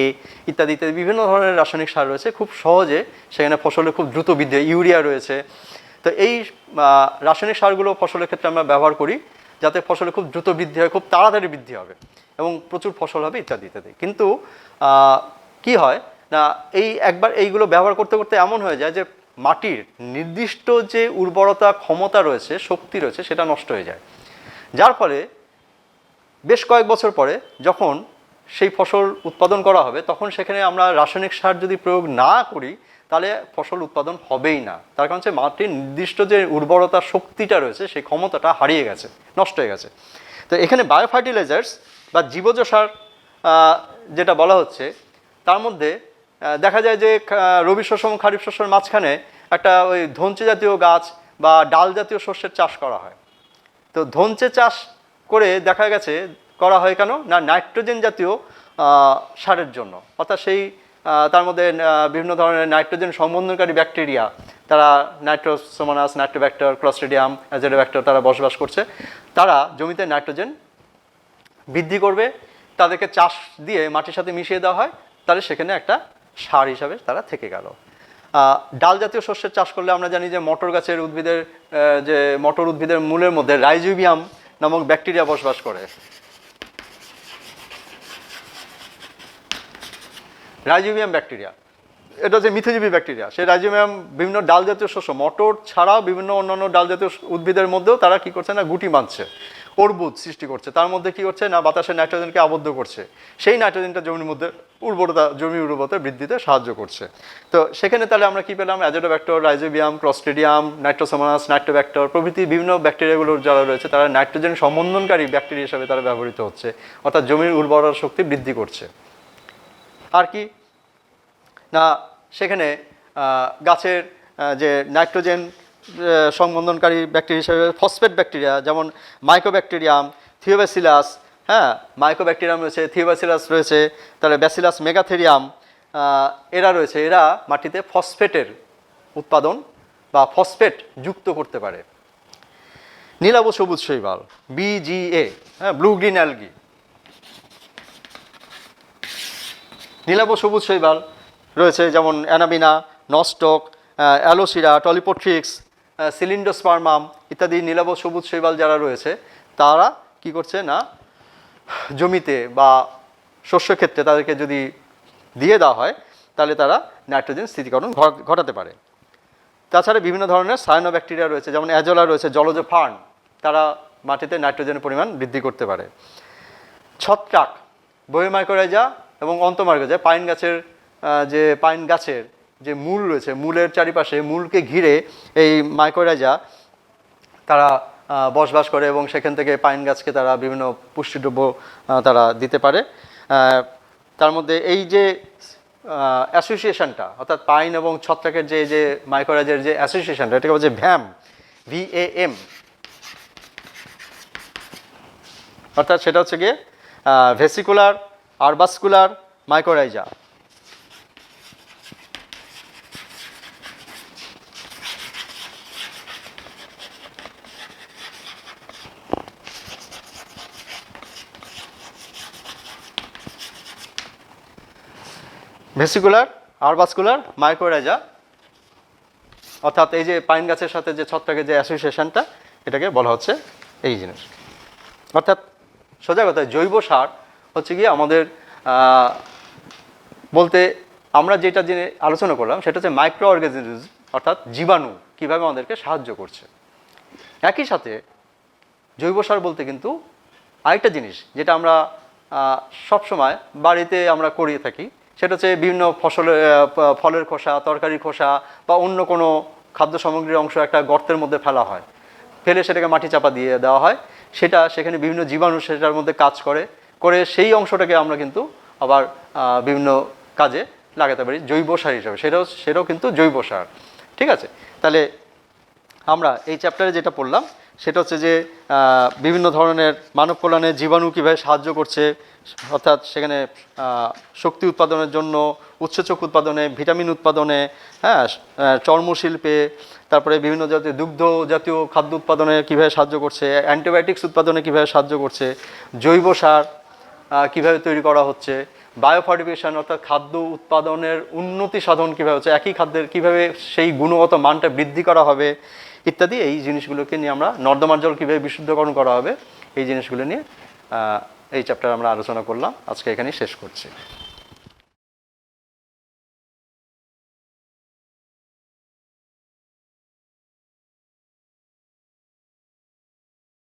ইত্যাদি ইত্যাদি বিভিন্ন ধরনের রাসায়নিক সার রয়েছে, খুব সহজে সেখানে ফসলের খুব দ্রুত বৃদ্ধি, ইউরিয়া রয়েছে। তো এই রাসায়নিক সারগুলো ফসলের ক্ষেত্রে আমরা ব্যবহার করি যাতে ফসলে খুব দ্রুত বৃদ্ধি হয়, খুব তাড়াতাড়ি বৃদ্ধি হবে এবং প্রচুর ফসল হবে ইত্যাদি ইত্যাদি। কিন্তু কি হয় না, একবার এইগুলো ব্যবহার করতে করতে এমন হয়ে যায় যে মাটির নির্দিষ্ট যে উর্বরতা ক্ষমতা রয়েছে, শক্তি রয়েছে, সেটা নষ্ট হয়ে যায়, যার ফলে বেশ কয়েক বছর পরে যখন সেই ফসল উৎপাদন করা হবে, তখন সেখানে আমরা রাসায়নিক সার যদি প্রয়োগ না করি, তাহলে ফসল উৎপাদন হবেই না। তার কারণ হচ্ছে মাটির নির্দিষ্ট যে উর্বরতার শক্তিটা রয়েছে, সেই ক্ষমতাটা হারিয়ে গেছে, নষ্ট হয়ে গেছে। তো এখানে বায়ো ফার্টিলাইজার্স বা জীবজ সার যেটা বলা হচ্ছে, তার মধ্যে দেখা যায় যে রবি শস্য এবং খারিফ শস্যের মাঝখানে একটা ওই ধনচে জাতীয় গাছ বা ডাল জাতীয় শস্যের চাষ করা হয়। তো ধনচে চাষ করে দেখা গেছে করা হয় কেন না, নাইট্রোজেন জাতীয় সারের জন্য, অর্থাৎ সেই তার মধ্যে বিভিন্ন ধরনের নাইট্রোজেন সংবন্ধনকারী ব্যাকটেরিয়া, তারা নাইট্রোসোমোনাস, নাইট্রোব্যাক্টর, ক্লস্ট্রিডিয়াম, অ্যাজোডোব্যাক্টর, তারা বসবাস করছে। তারা জমিতে নাইট্রোজেন বৃদ্ধি করবে, তাদেরকে চাষ দিয়ে মাটির সাথে মিশিয়ে দেওয়া হয়, তাহলে সেখানে একটা সার হিসাবে তারা থেকে গেল। ডাল জাতীয় শস্যের চাষ করলে আমরা জানি যে মটর গাছের উদ্ভিদের যে মটর উদ্ভিদের মূলের মধ্যে রাইজোবিয়াম নামক ব্যাকটেরিয়া বসবাস করে। রাইজোবিয়াম ব্যাকটেরিয়া, এটা হচ্ছে মিথজীবী ব্যাকটেরিয়া। সেই রাইজোবিয়াম বিভিন্ন ডাল জাতীয় শস্য, মটর ছাড়াও বিভিন্ন অন্যান্য ডাল জাতীয় উদ্ভিদের মধ্যেও তারা কি করছে না, গুটি বাঁধছে, অর্বুদ সৃষ্টি করছে, তার মধ্যে কি করছে না, বাতাসের নাইট্রোজেনকে আবদ্ধ করছে, সেই নাইট্রোজেনটা জমির মধ্যে জমির উর্বরতা বৃদ্ধিতে সাহায্য করছে। তো সেখানে তাহলে আমরা কি পেলাম, অ্যাজোডোব্যাক্টর, রাইজোবিয়াম, ক্লস্ট্রিডিয়াম, নাইট্রোসোমোনাস, নাইট্রোব্যাক্টর প্রভৃতি বিভিন্ন ব্যাকটেরিয়াগুলো যারা রয়েছে, তারা নাইট্রোজেন সম্বন্ধনকারী ব্যাকটেরিয়া হিসাবে তারা ব্যবহৃত হচ্ছে, অর্থাৎ জমির উর্বরতা শক্তি বৃদ্ধি করছে। আর কি না, সেখানে গাছের যে নাইট্রোজেন সংবন্ধনকারী ব্যাকটেরিয়া হিসেবে ফসফেট ব্যাকটেরিয়া, যেমন মাইকোব্যাকটেরিয়াম, থিওব্যাসিলাস, হ্যাঁ মাইকোব্যাকটেরিয়াম রয়েছে, থিওব্যাসিলাস রয়েছে, তাহলে ব্যাসিলাস মেগাথেরিয়াম, এরা রয়েছে। এরা মাটিতে ফসফেটের উৎপাদন বা ফসফেট যুক্ত করতে পারে। নীলাভ সবুজ শৈবাল, BGA, হ্যাঁ, ব্লু গ্রিন অ্যালগি। নীলাভ সবুজ শৈবাল রয়েছে যেমন অ্যানাবিনা, নস্টক, অ্যালোসিরা, টলিপোট্রিক্স, সিলিন্ডোস্পার্মাম ইত্যাদি নীলাভ সবুজ শৈবাল যারা রয়েছে, তারা কি করছে না, জমিতে বা শস্যক্ষেত্রে তাদেরকে যদি দিয়ে দেওয়া হয়, তাহলে তারা নাইট্রোজেন স্থিতিকরণ ঘটাতে পারে। তাছাড়া বিভিন্ন ধরনের সায়ানোব্যাকটেরিয়া রয়েছে, যেমন অ্যাজোলা রয়েছে, জলজ ফার্ন, তারা মাটিতে নাইট্রোজেনের পরিমাণ বৃদ্ধি করতে পারে। ছত্রাক, বোয়েমাইকোরাইজা এবং অন্তমাইকোরাইজা, পাইন গাছের যে পাইন গাছের যে মূল রয়েছে, মূলের চারিপাশে মূলকে ঘিরে এই মাইকোরাইজা তারা বসবাস করে এবং সেখান থেকে পাইন গাছকে তারা বিভিন্ন পুষ্টিদ্রব্য তারা দিতে পারে। তার মধ্যে এই যে অ্যাসোসিয়েশনটা, অর্থাৎ পাইন এবং ছত্রাকের যে মাইকোরাইজার যে অ্যাসোসিয়েশনটা, এটাকে বলছে VAM, VAM, অর্থাৎ সেটা হচ্ছে গিয়ে ভেসিকুলার আরবাস্কুলার মাইকোরাইজা। ভেসিকুলার আরবাস্কুলার মাইকোরাইজা, অর্থাৎ এই যে পাইন গাছের সাথে যে ছত্রাকের যে অ্যাসোসিয়েশনটা, এটাকে বলা হচ্ছে এই জিনিস। অর্থাৎ সোজা কথা, জৈব সার হচ্ছে গিয়ে আমাদের বলতে আমরা যেটা জেনে আলোচনা করলাম সেটা হচ্ছে মাইক্রো অর্গানিজম, অর্থাৎ জীবাণু কীভাবে আমাদেরকে সাহায্য করছে। একই সাথে জৈব সার বলতে কিন্তু আরেকটা জিনিস যেটা আমরা সবসময় বাড়িতে আমরা করিয়ে থাকি, সেটা হচ্ছে বিভিন্ন ফলের খোসা, তরকারির খোসা বা অন্য কোনো খাদ্য সামগ্রীর অংশ একটা গর্তের মধ্যে ফেলা হয়, ফেলে সেটাকে মাটি চাপা দিয়ে দেওয়া হয়, সেখানে বিভিন্ন জীবাণু সেটার মধ্যে কাজ করে সেই অংশটাকে আমরা কিন্তু আবার বিভিন্ন কাজে লাগাতে পারি জৈব সার হিসাবে, সেটাও কিন্তু জৈব সার। ঠিক আছে, তাহলে আমরা এই চ্যাপ্টারে যেটা পড়লাম সেটা হচ্ছে যে বিভিন্ন ধরনের মানব কল্যাণে জীবাণু কীভাবে সাহায্য করছে, অর্থাৎ সেখানে শক্তি উৎপাদনের জন্য, উৎসেচক উৎপাদনে, ভিটামিন উৎপাদনে, হ্যাঁ, চর্মশিল্পে, তারপরে বিভিন্ন জাতীয় দুগ্ধ জাতীয় খাদ্য উৎপাদনে কীভাবে সাহায্য করছে, অ্যান্টিবায়োটিক্স উৎপাদনে কীভাবে সাহায্য করছে, জৈব সার কীভাবে তৈরি করা হচ্ছে, বায়োফর্টিফিকেশন অর্থাৎ খাদ্য উৎপাদনের উন্নতি সাধন কীভাবে হচ্ছে, একই খাদ্যের কীভাবে সেই গুণগত মানটা বৃদ্ধি করা হবে ইত্যাদি, এই জিনিসগুলোকে নিয়ে আমরা, নর্দমার জল কীভাবে বিশুদ্ধকরণ করা হবে, এই জিনিসগুলো নিয়ে এই চ্যাপ্টার আমরা আলোচনা করলাম। আজকে এখানেই শেষ করছি।